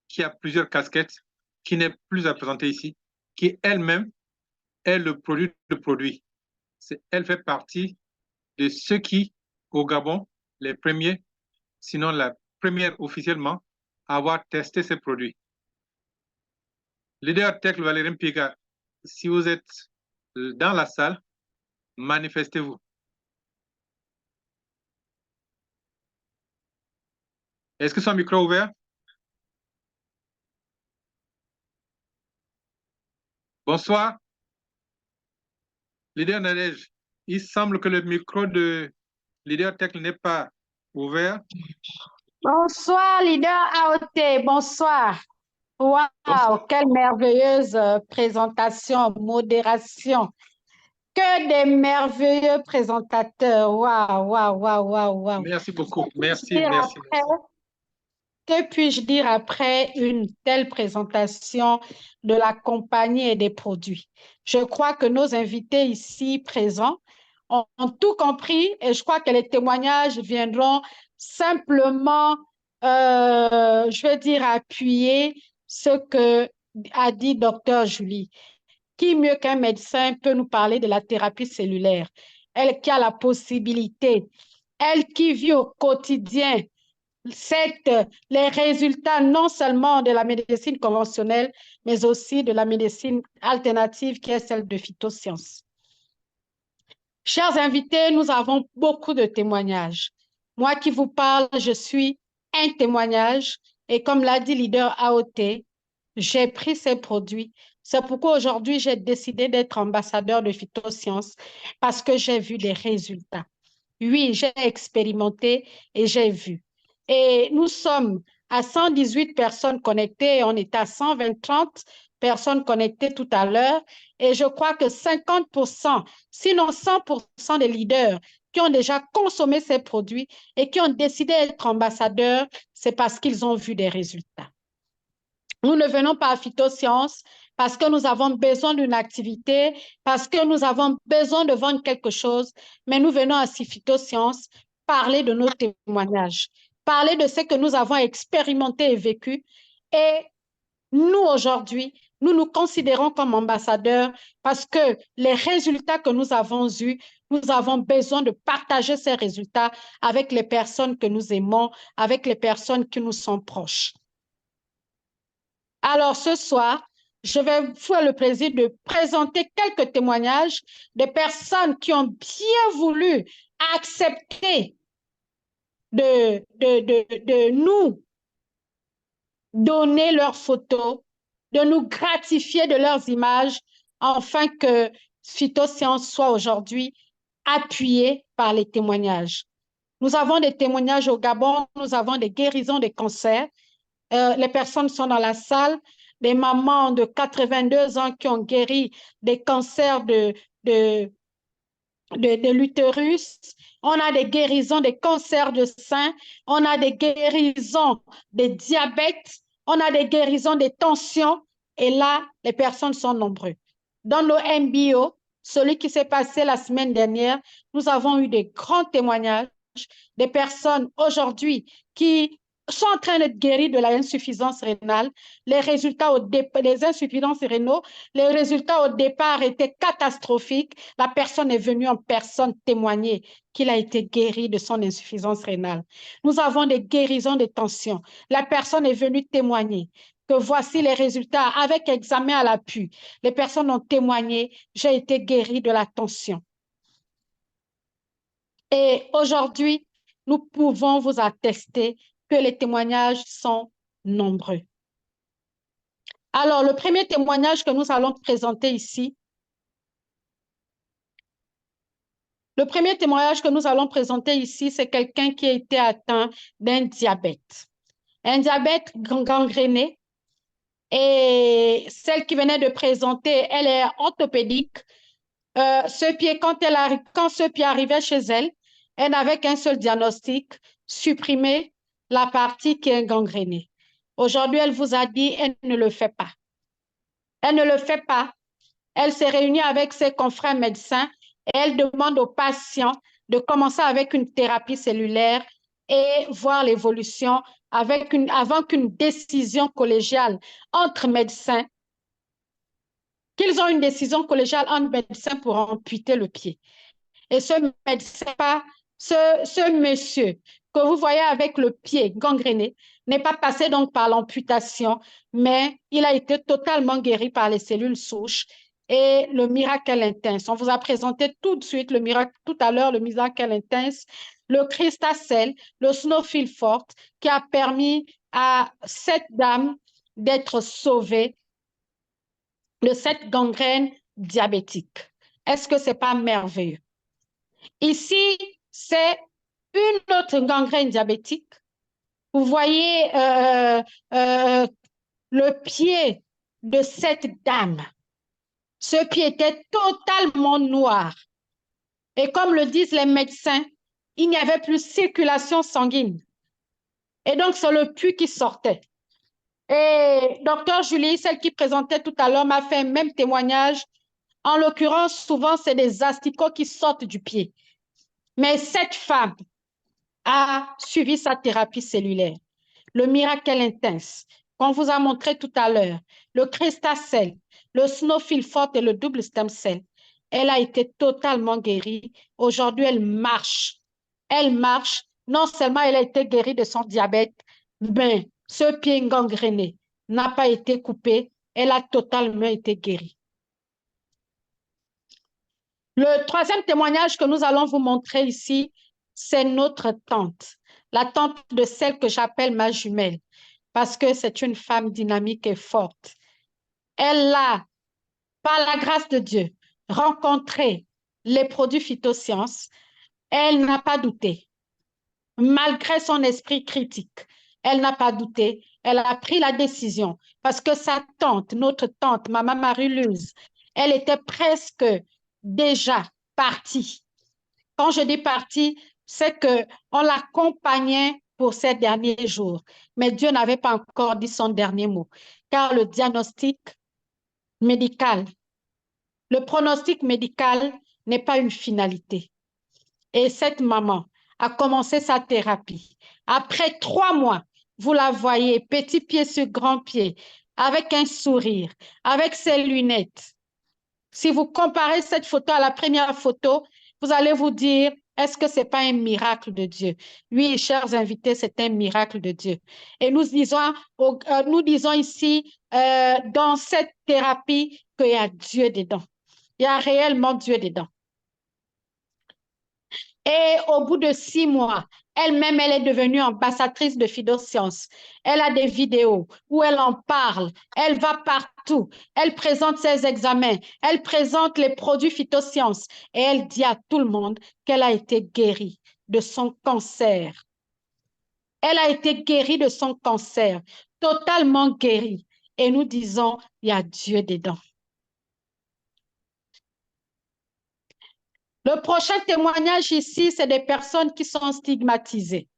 qui a plusieurs casquettes, qui n'est plus à présenter ici, qui elle-même est le produit de produit. Elle fait partie de ceux qui, au Gabon, les premiers, sinon la première officiellement, à avoir testé ces produits. Leader Tekle Valérie Mpiga, si vous êtes dans la salle, manifestez-vous. Est-ce que son micro est ouvert? Bonsoir. Leader Nadège, il semble que le micro de Leader Tekle n'est pas ouvert. Bonsoir, leader AOT. Bonsoir. Wow, quelle merveilleuse présentation, modération. Que des merveilleux présentateurs. Waouh, waouh, waouh, waouh, waouh. Merci beaucoup. Merci, merci. Que puis-je dire après une telle présentation de la compagnie et des produits? Je crois que nos invités ici présents ont tout compris et je crois que les témoignages viendront simplement, je vais dire, appuyer ce que a dit Dr. Julie. Qui mieux qu'un médecin peut nous parler de la thérapie cellulaire? Elle qui a la possibilité, elle qui vit au quotidien les résultats non seulement de la médecine conventionnelle, mais aussi de la médecine alternative qui est celle de phytosciences. Chers invités, nous avons beaucoup de témoignages. Moi qui vous parle, je suis un témoignage et comme l'a dit leader AOT, j'ai pris ces produits. C'est pourquoi aujourd'hui, j'ai décidé d'être ambassadeur de phytosciences parce que j'ai vu des résultats. Oui, j'ai expérimenté et j'ai vu. Et nous sommes à 118 personnes connectées et on est à 120 personnes connectées tout à l'heure. Et je crois que 50%, sinon 100% des leaders qui ont déjà consommé ces produits et qui ont décidé d'être ambassadeurs, c'est parce qu'ils ont vu des résultats. Nous ne venons pas à Phytosciences parce que nous avons besoin d'une activité, parce que nous avons besoin de vendre quelque chose, mais nous venons à Phytosciences parler de nos témoignages, parler de ce que nous avons expérimenté et vécu. Et nous, aujourd'hui, nous nous considérons comme ambassadeurs parce que les résultats que nous avons eus, nous avons besoin de partager ces résultats avec les personnes que nous aimons, avec les personnes qui nous sont proches. Alors, ce soir, je vais vous faire le plaisir de présenter quelques témoignages de personnes qui ont bien voulu accepter de nous donner leurs photos, de nous gratifier de leurs images, afin que Phytosciences soit aujourd'hui appuyée par les témoignages. Nous avons des témoignages au Gabon, nous avons des guérisons de cancers. Les personnes sont dans la salle, des mamans de 82 ans qui ont guéri des cancers de l'utérus. On a des guérisons des cancers de sein, on a des guérisons des diabètes, on a des guérisons des tensions. Et là, les personnes sont nombreuses. Dans nos MBO, celui qui s'est passé la semaine dernière, nous avons eu des grands témoignages des personnes aujourd'hui qui sont en train d'être guéries de l'insuffisance rénale. Les résultats des insuffisances rénaux, les résultats au départ étaient catastrophiques. La personne est venue en personne témoigner qu'il a été guéri de son insuffisance rénale. Nous avons des guérisons de tension. La personne est venue témoigner que voici les résultats avec examen à l'appui. Les personnes ont témoigné, j'ai été guérie de la tension. Et aujourd'hui, nous pouvons vous attester que les témoignages sont nombreux. Alors, le premier témoignage que nous allons présenter ici, c'est quelqu'un qui a été atteint d'un diabète. Un diabète gangréné. Et celle qui venait de présenter, elle est orthopédique. Quand ce pied arrivait chez elle, elle n'avait qu'un seul diagnostic, supprimer la partie qui est gangrénée. Aujourd'hui, elle vous a dit, elle ne le fait pas. Elle ne le fait pas. Elle s'est réunie avec ses confrères médecins et elle demande aux patients de commencer avec une thérapie cellulaire et voir l'évolution avant qu'une décision collégiale entre médecins, qu'ils ont une décision collégiale entre médecins pour amputer le pied. Et ce monsieur que vous voyez avec le pied gangréné n'est pas passé donc par l'amputation, mais il a été totalement guéri par les cellules souches et le miracle intense. On vous a présenté tout de suite tout à l'heure, le miracle intense, le Cristal, le Snowfield Forte, qui a permis à cette dame d'être sauvée de cette gangrène diabétique. Est-ce que ce n'est pas merveilleux? Ici, c'est une autre gangrène diabétique. Vous voyez le pied de cette dame. Ce pied était totalement noir. Et comme le disent les médecins, il n'y avait plus circulation sanguine. Et donc, c'est le puits qui sortait. Et docteur Julie, celle qui présentait tout à l'heure, m'a fait un même témoignage. En l'occurrence, souvent, c'est des asticots qui sortent du pied. Mais cette femme a suivi sa thérapie cellulaire. Le miracle intense qu'on vous a montré tout à l'heure, le Crestacell, le Snowfield Forte et le double stem cell. Elle a été totalement guérie. Aujourd'hui, elle marche. Elle marche. Non seulement elle a été guérie de son diabète, mais ce pied gangréné n'a pas été coupé. Elle a totalement été guérie. Le troisième témoignage que nous allons vous montrer ici, c'est notre tante, la tante de celle que j'appelle ma jumelle, parce que c'est une femme dynamique et forte. Elle a, par la grâce de Dieu, rencontré les produits phytosciences. Elle n'a pas douté. Malgré son esprit critique, elle n'a pas douté. Elle a pris la décision parce que sa tante, notre tante, Maman Marie-Luz, elle était presque déjà partie. Quand je dis partie, c'est qu'on l'accompagnait pour ces derniers jours. Mais Dieu n'avait pas encore dit son dernier mot, car le diagnostic médical, le pronostic médical n'est pas une finalité. Et cette maman a commencé sa thérapie. Après 3 mois, vous la voyez, petit pied sur grand pied, avec un sourire, avec ses lunettes. Si vous comparez cette photo à la première photo, vous allez vous dire, est-ce que ce n'est pas un miracle de Dieu? Oui, chers invités, c'est un miracle de Dieu. Et nous disons ici, dans cette thérapie, qu'il y a Dieu dedans. Il y a réellement Dieu dedans. Et au bout de 6 mois, elle-même, elle est devenue ambassadrice de Phytosciences. Elle a des vidéos où elle en parle. Elle va partout. Elle présente ses examens. Elle présente les produits Phytosciences. Et elle dit à tout le monde qu'elle a été guérie de son cancer. Elle a été guérie de son cancer, totalement guérie. Et nous disons, il y a Dieu dedans. Le prochain témoignage ici, c'est des personnes qui sont stigmatisées.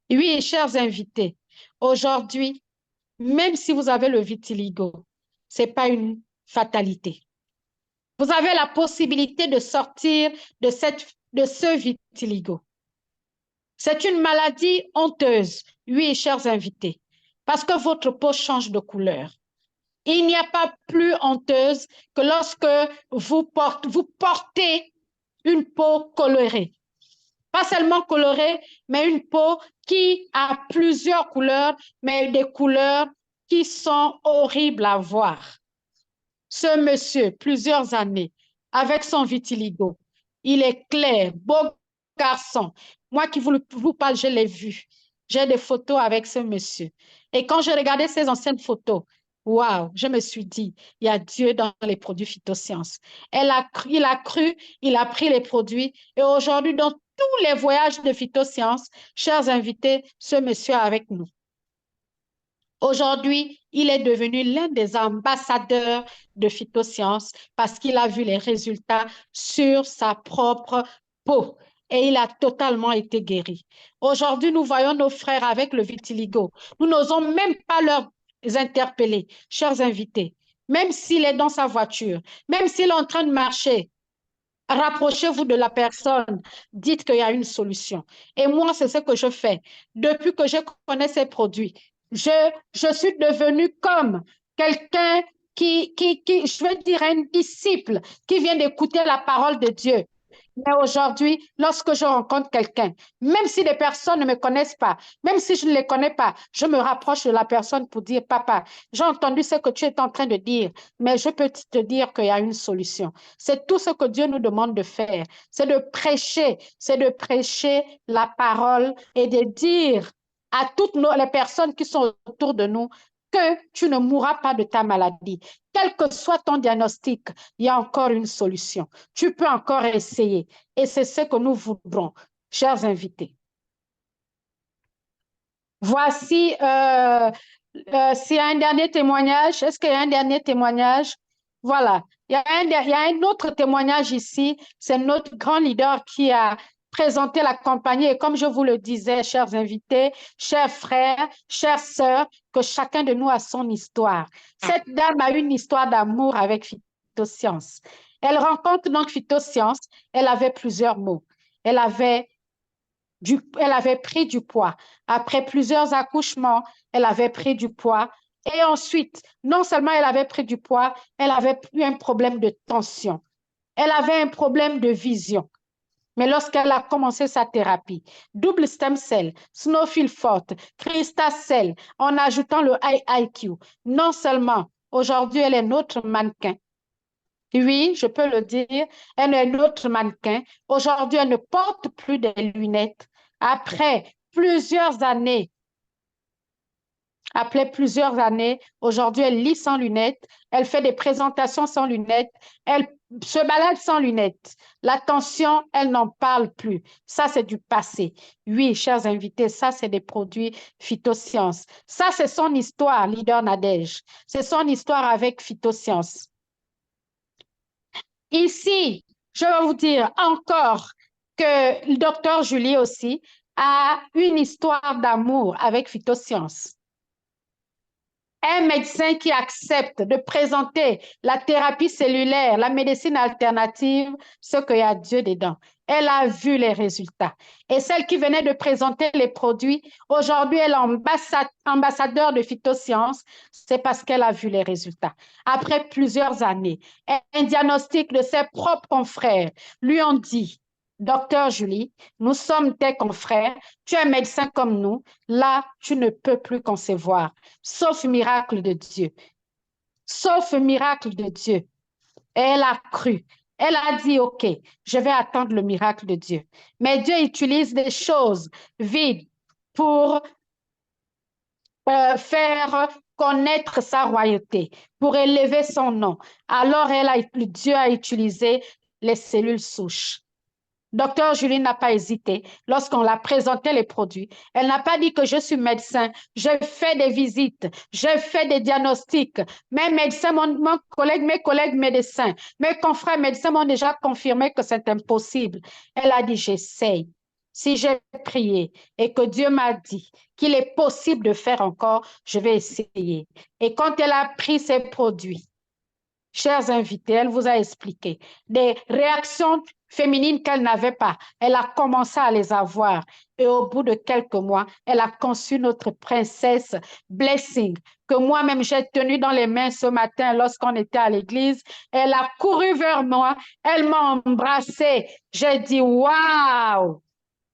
Oui, chers invités, aujourd'hui, même si vous avez le vitiligo, ce n'est pas une fatalité. Vous avez la possibilité de sortir de ce vitiligo. C'est une maladie honteuse, oui, chers invités, parce que votre peau change de couleur. Il n'y a pas plus honteuse que lorsque vous portez une peau colorée. Pas seulement colorée, mais une peau qui a plusieurs couleurs, mais des couleurs qui sont horribles à voir. Ce monsieur, plusieurs années, avec son vitiligo, il est clair, beau garçon. Moi qui vous parle, je l'ai vu. J'ai des photos avec ce monsieur. Et quand je regardais ses anciennes photos, waouh, je me suis dit, il y a Dieu dans les produits phytosciences. Il a cru, il a pris les produits. Et aujourd'hui, dans tous les voyages de phytosciences, chers invités, ce monsieur est avec nous. Aujourd'hui, il est devenu l'un des ambassadeurs de phytosciences parce qu'il a vu les résultats sur sa propre peau et il a totalement été guéri. Aujourd'hui, nous voyons nos frères avec le vitiligo. Nous n'osons même pas leur interpeller, chers invités. Même s'il est dans sa voiture, même s'il est en train de marcher, rapprochez-vous de la personne, dites qu'il y a une solution. Et moi, c'est ce que je fais. Depuis que je connais ces produits, je suis devenue comme quelqu'un je veux dire, un disciple qui vient d'écouter la parole de Dieu. Mais aujourd'hui, lorsque je rencontre quelqu'un, même si les personnes ne me connaissent pas, même si je ne les connais pas, je me rapproche de la personne pour dire, papa, j'ai entendu ce que tu es en train de dire, mais je peux te dire qu'il y a une solution. C'est tout ce que Dieu nous demande de faire. C'est de prêcher la parole et de dire à toutes les personnes qui sont autour de nous que tu ne mourras pas de ta maladie. Quel que soit ton diagnostic, il y a encore une solution. Tu peux encore essayer. Et c'est ce que nous voudrons, chers invités. Voici, s'il y a un dernier témoignage. Est-ce qu'il y a un dernier témoignage? Voilà. Il y a un autre témoignage ici. C'est notre grand leader qui a présenter la compagnie. Et comme je vous le disais, chers invités, chers frères, chères sœurs, que chacun de nous a son histoire. Cette dame a une histoire d'amour avec Phytosciences. Elle rencontre donc Phytosciences. Elle avait plusieurs maux. Elle avait pris du poids. Après plusieurs accouchements, elle avait pris du poids. Et ensuite, non seulement elle avait pris du poids, elle avait eu un problème de tension. Elle avait un problème de vision. Mais lorsqu'elle a commencé sa thérapie, double stem cell, Snowfield forte, Crystal en ajoutant le IIQ, non seulement aujourd'hui elle est notre mannequin, oui, je peux le dire, elle est notre mannequin. Aujourd'hui, elle ne porte plus des lunettes. Après plusieurs années, aujourd'hui, elle lit sans lunettes, elle fait des présentations sans lunettes, elle se balade sans lunettes. La tension, elle n'en parle plus. Ça, c'est du passé. Oui, chers invités, ça, c'est des produits Phytosciences. Ça, c'est son histoire, leader Nadège. C'est son histoire avec Phytosciences. Ici, je vais vous dire encore que le docteur Julie aussi a une histoire d'amour avec Phytosciences. Un médecin qui accepte de présenter la thérapie cellulaire, la médecine alternative, ce qu'il y a Dieu dedans. Elle a vu les résultats. Et celle qui venait de présenter les produits, aujourd'hui, elle est ambassadeur de Phytosciences, c'est parce qu'elle a vu les résultats. Après plusieurs années, un diagnostic de ses propres confrères lui ont dit, Docteur Julie, nous sommes tes confrères, tu es médecin comme nous, là, tu ne peux plus concevoir, sauf miracle de Dieu. Sauf miracle de Dieu. Et elle a cru. Elle a dit, OK, je vais attendre le miracle de Dieu. Mais Dieu utilise des choses vides pour faire connaître sa royauté, pour élever son nom. Alors, Dieu a utilisé les cellules souches. Docteur Julie n'a pas hésité lorsqu'on l'a présenté les produits. Elle n'a pas dit que je suis médecin, je fais des visites, je fais des diagnostics. Mes médecins, mes collègues médecins, mes confrères médecins m'ont déjà confirmé que c'est impossible. Elle a dit, j'essaye. Si j'ai prié et que Dieu m'a dit qu'il est possible de faire encore, je vais essayer. Et quand elle a pris ces produits, chers invités, elle vous a expliqué des réactions féminines qu'elle n'avait pas. Elle a commencé à les avoir. Et au bout de quelques mois, elle a conçu notre princesse Blessing, que moi-même j'ai tenue dans les mains ce matin lorsqu'on était à l'église. Elle a couru vers moi, elle m'a embrassée. J'ai dit, waouh,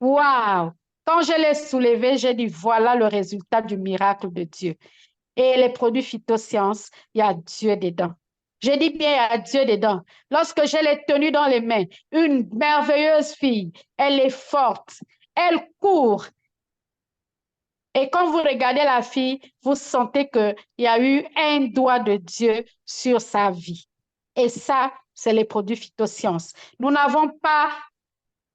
waouh. Quand je l'ai soulevée, j'ai dit, voilà le résultat du miracle de Dieu. Et les produits Phytosciences, il y a Dieu dedans. Je dis bien, il y a Dieu dedans. Lorsque je l'ai tenue dans les mains, une merveilleuse fille, elle est forte, elle court. Et quand vous regardez la fille, vous sentez qu'il y a eu un doigt de Dieu sur sa vie. Et ça, c'est les produits Phytosciences. Nous n'avons pas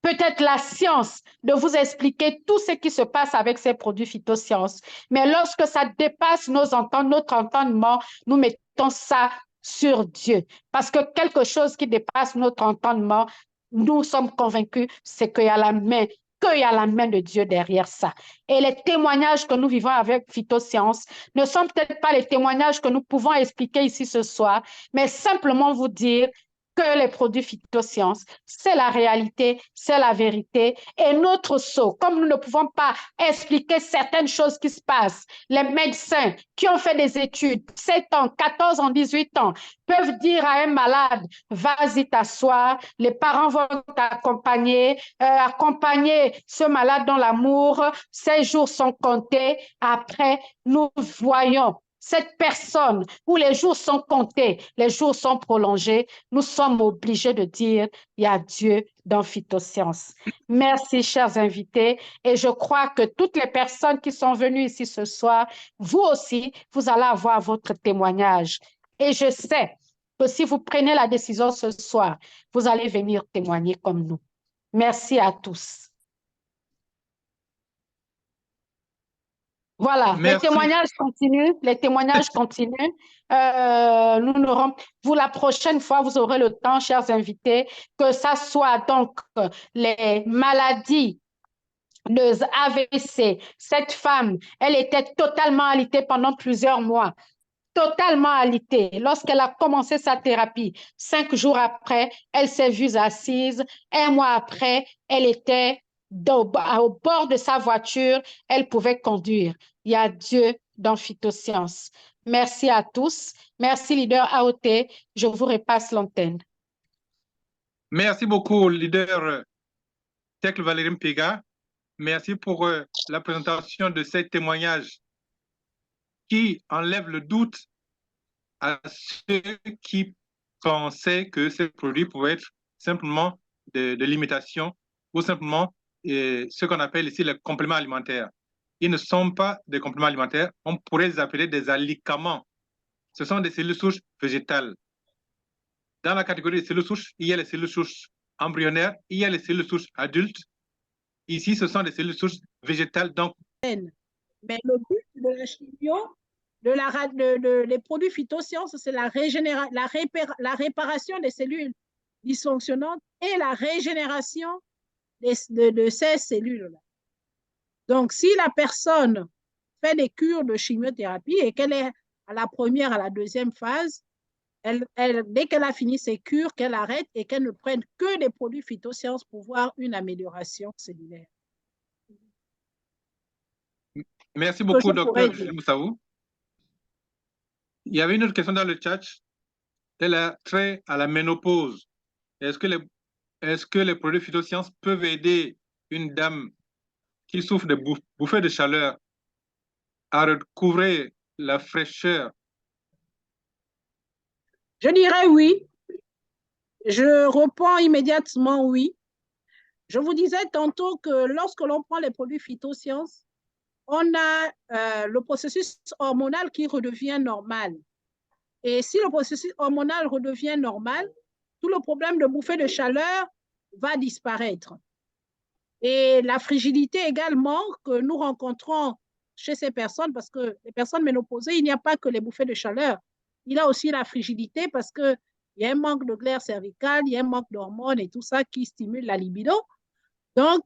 peut-être la science de vous expliquer tout ce qui se passe avec ces produits Phytosciences. Mais lorsque ça dépasse notre entendement, nous mettons ça sur Dieu. Parce que quelque chose qui dépasse notre entendement, nous sommes convaincus, c'est qu'il y a la main de Dieu derrière ça. Et les témoignages que nous vivons avec Phytosciences ne sont peut-être pas les témoignages que nous pouvons expliquer ici ce soir, mais simplement vous dire que les produits Phytosciences, c'est la réalité, c'est la vérité. Et notre sceau, comme nous ne pouvons pas expliquer certaines choses qui se passent, les médecins qui ont fait des études, 7 ans, 14 ans, 18 ans, peuvent dire à un malade, vas-y t'asseoir, les parents vont t'accompagner, accompagner ce malade dans l'amour, ses jours sont comptés. Après, nous voyons cette personne où les jours sont comptés, les jours sont prolongés, nous sommes obligés de dire, il y a Dieu dans Phytosciences. Merci, chers invités. Et je crois que toutes les personnes qui sont venues ici ce soir, vous aussi, vous allez avoir votre témoignage. Et je sais que si vous prenez la décision ce soir, vous allez venir témoigner comme nous. Merci à tous. Voilà, Merci. les témoignages continuent, les témoignages continuent. Nous n'aurons, vous, la prochaine fois, vous aurez le temps, chers invités, que ça soit donc les maladies, le AVC. Cette femme, elle était totalement alitée pendant plusieurs mois, totalement alitée. Lorsqu'elle a commencé sa thérapie, 5 jours après, elle s'est vue assise. Un mois après, elle était au bord de sa voiture, elle pouvait conduire. Il y a Dieu dans Phytosciences. Merci à tous. Merci, leader AOT. Je vous repasse l'antenne. Merci beaucoup, leader Tekle Valérie Mpega. Merci pour la présentation de ces témoignages qui enlèvent le doute à ceux qui pensaient que ces produits pouvaient être simplement de l'imitation ou simplement ce qu'on appelle ici les compléments alimentaires. Ils ne sont pas des compléments alimentaires, on pourrait les appeler des alicaments. Ce sont des cellules souches végétales. Dans la catégorie des cellules souches, il y a les cellules souches embryonnaires, il y a les cellules souches adultes. Ici, ce sont des cellules souches végétales. Donc, mais le but de la chimio, les produits phytosciences, c'est la réparation des cellules dysfonctionnantes et la régénération de ces cellules-là. Donc, si la personne fait des cures de chimiothérapie et qu'elle est à la première, à la deuxième phase, dès qu'elle a fini ses cures, qu'elle arrête et qu'elle ne prenne que des produits phytosciences pour voir une amélioration cellulaire. Merci beaucoup, docteur Julie Moussaoui. Il y avait une autre question dans le chat. Elle a trait à la ménopause. Est-ce que les produits phytosciences peuvent aider une dame qui souffre de bouffées de chaleur à recouvrer la fraîcheur? Je dirais oui. Je réponds immédiatement oui. Je vous disais tantôt que lorsque l'on prend les produits phytosciences, on a le processus hormonal qui redevient normal. Et si le processus hormonal redevient normal, tout le problème de bouffée de chaleur va disparaître. Et la frigidité également que nous rencontrons chez ces personnes, parce que les personnes ménopausées, il n'y a pas que les bouffées de chaleur. Il y a aussi la frigidité parce qu'il y a un manque de glaire cervicale, il y a un manque d'hormones et tout ça qui stimule la libido. Donc,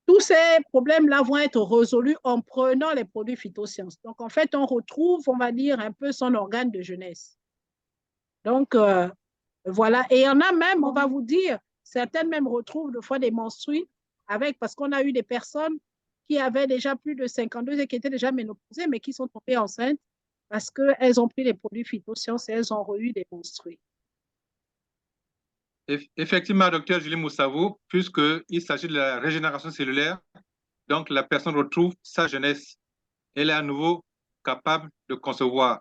tous ces problèmes-là vont être résolus en prenant les produits phytosciences. Donc, en fait, on retrouve, on va dire, un peu son organe de jeunesse. Donc, voilà. Et il y en a même, on va vous dire, certaines même retrouvent des fois des menstrues parce qu'on a eu des personnes qui avaient déjà plus de 52 et qui étaient déjà ménopausées, mais qui sont tombées enceintes parce qu'elles ont pris les produits phytosciences et elles ont eu des menstrues. Effectivement, docteur Julie Moussaoui, puisqu'il s'agit de la régénération cellulaire, donc la personne retrouve sa jeunesse. Elle est à nouveau capable de concevoir.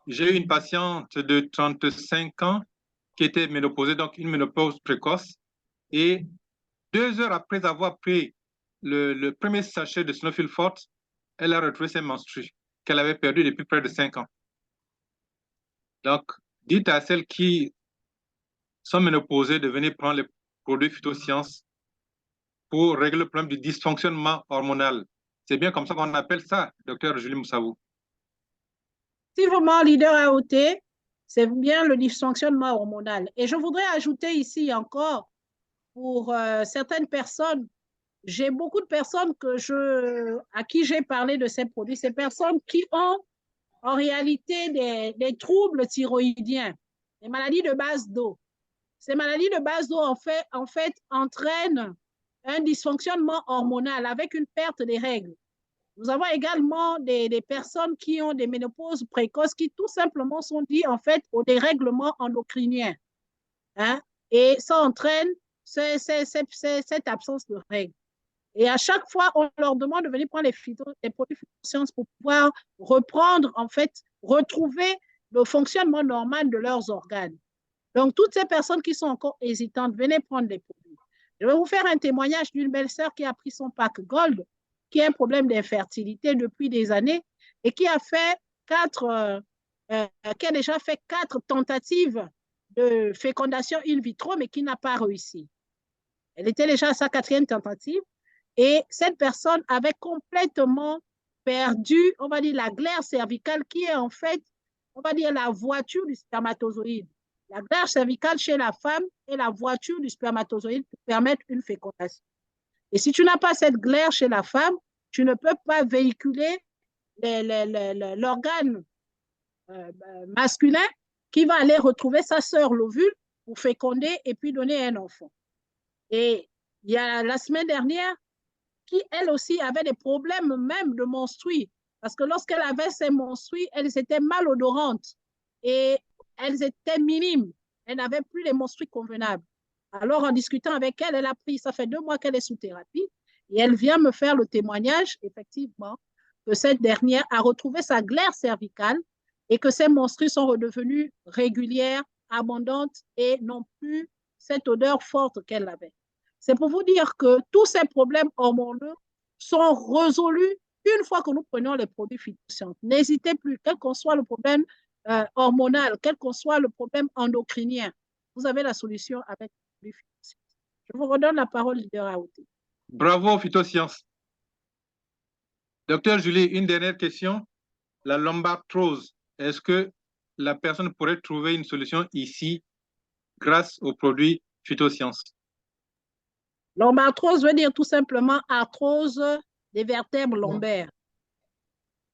J'ai eu une patiente de 35 ans qui était ménopausée, donc une ménopause précoce. Et 2 heures après avoir pris le premier sachet de Sonofil Forte, elle a retrouvé ses menstrues qu'elle avait perdues depuis près de 5 ans. Donc, dites à celles qui sont ménopausées de venir prendre les produits phytosciences pour régler le problème du dysfonctionnement hormonal. C'est bien comme ça qu'on appelle ça, docteur Julie Moussaoui. Effectivement, leader AOT, c'est bien le dysfonctionnement hormonal. Et je voudrais ajouter ici encore, pour certaines personnes, j'ai beaucoup de personnes à qui j'ai parlé de ces produits, ces personnes qui ont en réalité des troubles thyroïdiens, des maladies de base d'eau. Ces maladies de base d'eau, en fait, entraînent un dysfonctionnement hormonal avec une perte des règles. Nous avons également des personnes qui ont des ménopauses précoces qui tout simplement sont dues en fait au dérèglement endocrinien. Hein? Et ça entraîne cette absence de règles. Et à chaque fois, on leur demande de venir prendre les produits phytosciences pour pouvoir reprendre, en fait, retrouver le fonctionnement normal de leurs organes. Donc, toutes ces personnes qui sont encore hésitantes, venez prendre les produits. Je vais vous faire un témoignage d'une belle-sœur qui a pris son pack Gold, qui a un problème d'infertilité depuis des années et qui a déjà fait 4 tentatives de fécondation in vitro, mais qui n'a pas réussi. Elle était déjà à sa 4e tentative et cette personne avait complètement perdu, on va dire, la glaire cervicale qui est en fait, on va dire, la voiture du spermatozoïde. La glaire cervicale chez la femme est la voiture du spermatozoïde pour permettre une fécondation. Et si tu n'as pas cette glaire chez la femme, tu ne peux pas véhiculer l'organe masculin qui va aller retrouver sa sœur l'ovule pour féconder et puis donner un enfant. Et il y a la semaine dernière, qui elle aussi avait des problèmes même de menstrues, parce que lorsqu'elle avait ses menstrues, elles étaient malodorantes et elles étaient minimes. Elle n'avait plus les menstrues convenables. Alors, en discutant avec elle, elle a pris, ça fait 2 mois qu'elle est sous thérapie, et elle vient me faire le témoignage, effectivement, que cette dernière a retrouvé sa glaire cervicale et que ses menstrues sont redevenues régulières, abondantes et n'ont plus cette odeur forte qu'elle avait. C'est pour vous dire que tous ces problèmes hormonaux sont résolus une fois que nous prenons les produits phytosanitaires. N'hésitez plus, quel qu'en soit le problème hormonal, quel qu'en soit le problème endocrinien, vous avez la solution avec les produits phytosanitaires. Je vous redonne la parole, leader Aouté. Bravo aux phytosciences. Docteur Julie, une dernière question. La lombarthrose, est-ce que la personne pourrait trouver une solution ici grâce aux produits phytosciences? Lombarthrose veut dire tout simplement arthrose des vertèbres lombaires.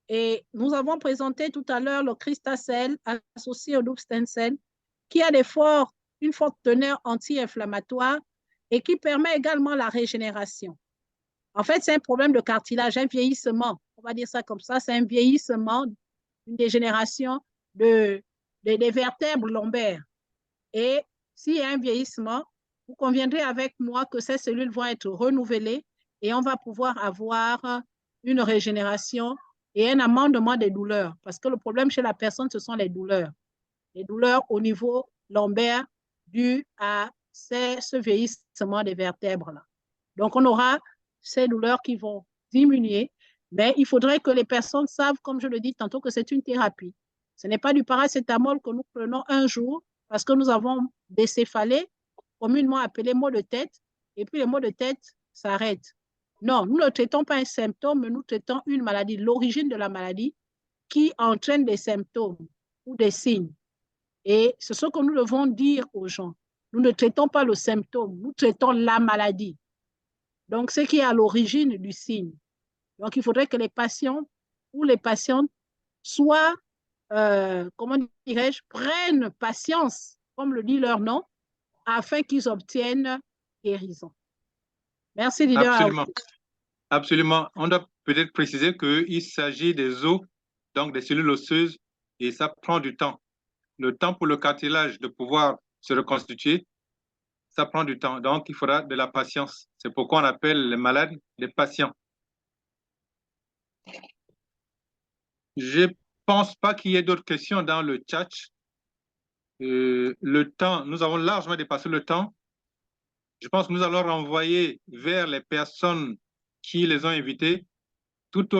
Et nous avons présenté tout à l'heure le Cristacell associé au Dupstancell qui a une forte teneur anti-inflammatoire et qui permet également la régénération. En fait, c'est un problème de cartilage, un vieillissement. On va dire ça comme ça, c'est un vieillissement, une dégénération des vertèbres lombaires. Et s'il y a un vieillissement, vous conviendrez avec moi que ces cellules vont être renouvelées et on va pouvoir avoir une régénération et un amendement des douleurs. Parce que le problème chez la personne, ce sont les douleurs. Les douleurs au niveau lombaire dues à ce vieillissement des vertèbres-là. Donc, on aura ces douleurs qui vont diminuer, mais il faudrait que les personnes savent, comme je le dis tantôt, que c'est une thérapie. Ce n'est pas du paracétamol que nous prenons un jour parce que nous avons des céphalées, communément appelés maux de tête, et puis les maux de tête s'arrêtent. Non, nous ne traitons pas un symptôme, mais nous traitons une maladie, l'origine de la maladie qui entraîne des symptômes ou des signes. Et c'est ce que nous devons dire aux gens. Nous ne traitons pas le symptôme, nous traitons la maladie. Donc, ce qui est à l'origine du signe. Donc, il faudrait que les patients ou les patientes soient, comment dirais-je, prennent patience, comme le dit leur nom, afin qu'ils obtiennent guérison. Merci, leader. Absolument. Absolument. On doit peut-être préciser qu'il s'agit des os, donc des cellules osseuses, et ça prend du temps. Le temps pour le cartilage de pouvoir se reconstituer, ça prend du temps. Donc, il faudra de la patience. C'est pourquoi on appelle les malades des patients. Je ne pense pas qu'il y ait d'autres questions dans le chat. Le temps, nous avons largement dépassé le temps. Je pense que nous allons renvoyer vers les personnes qui les ont invités toute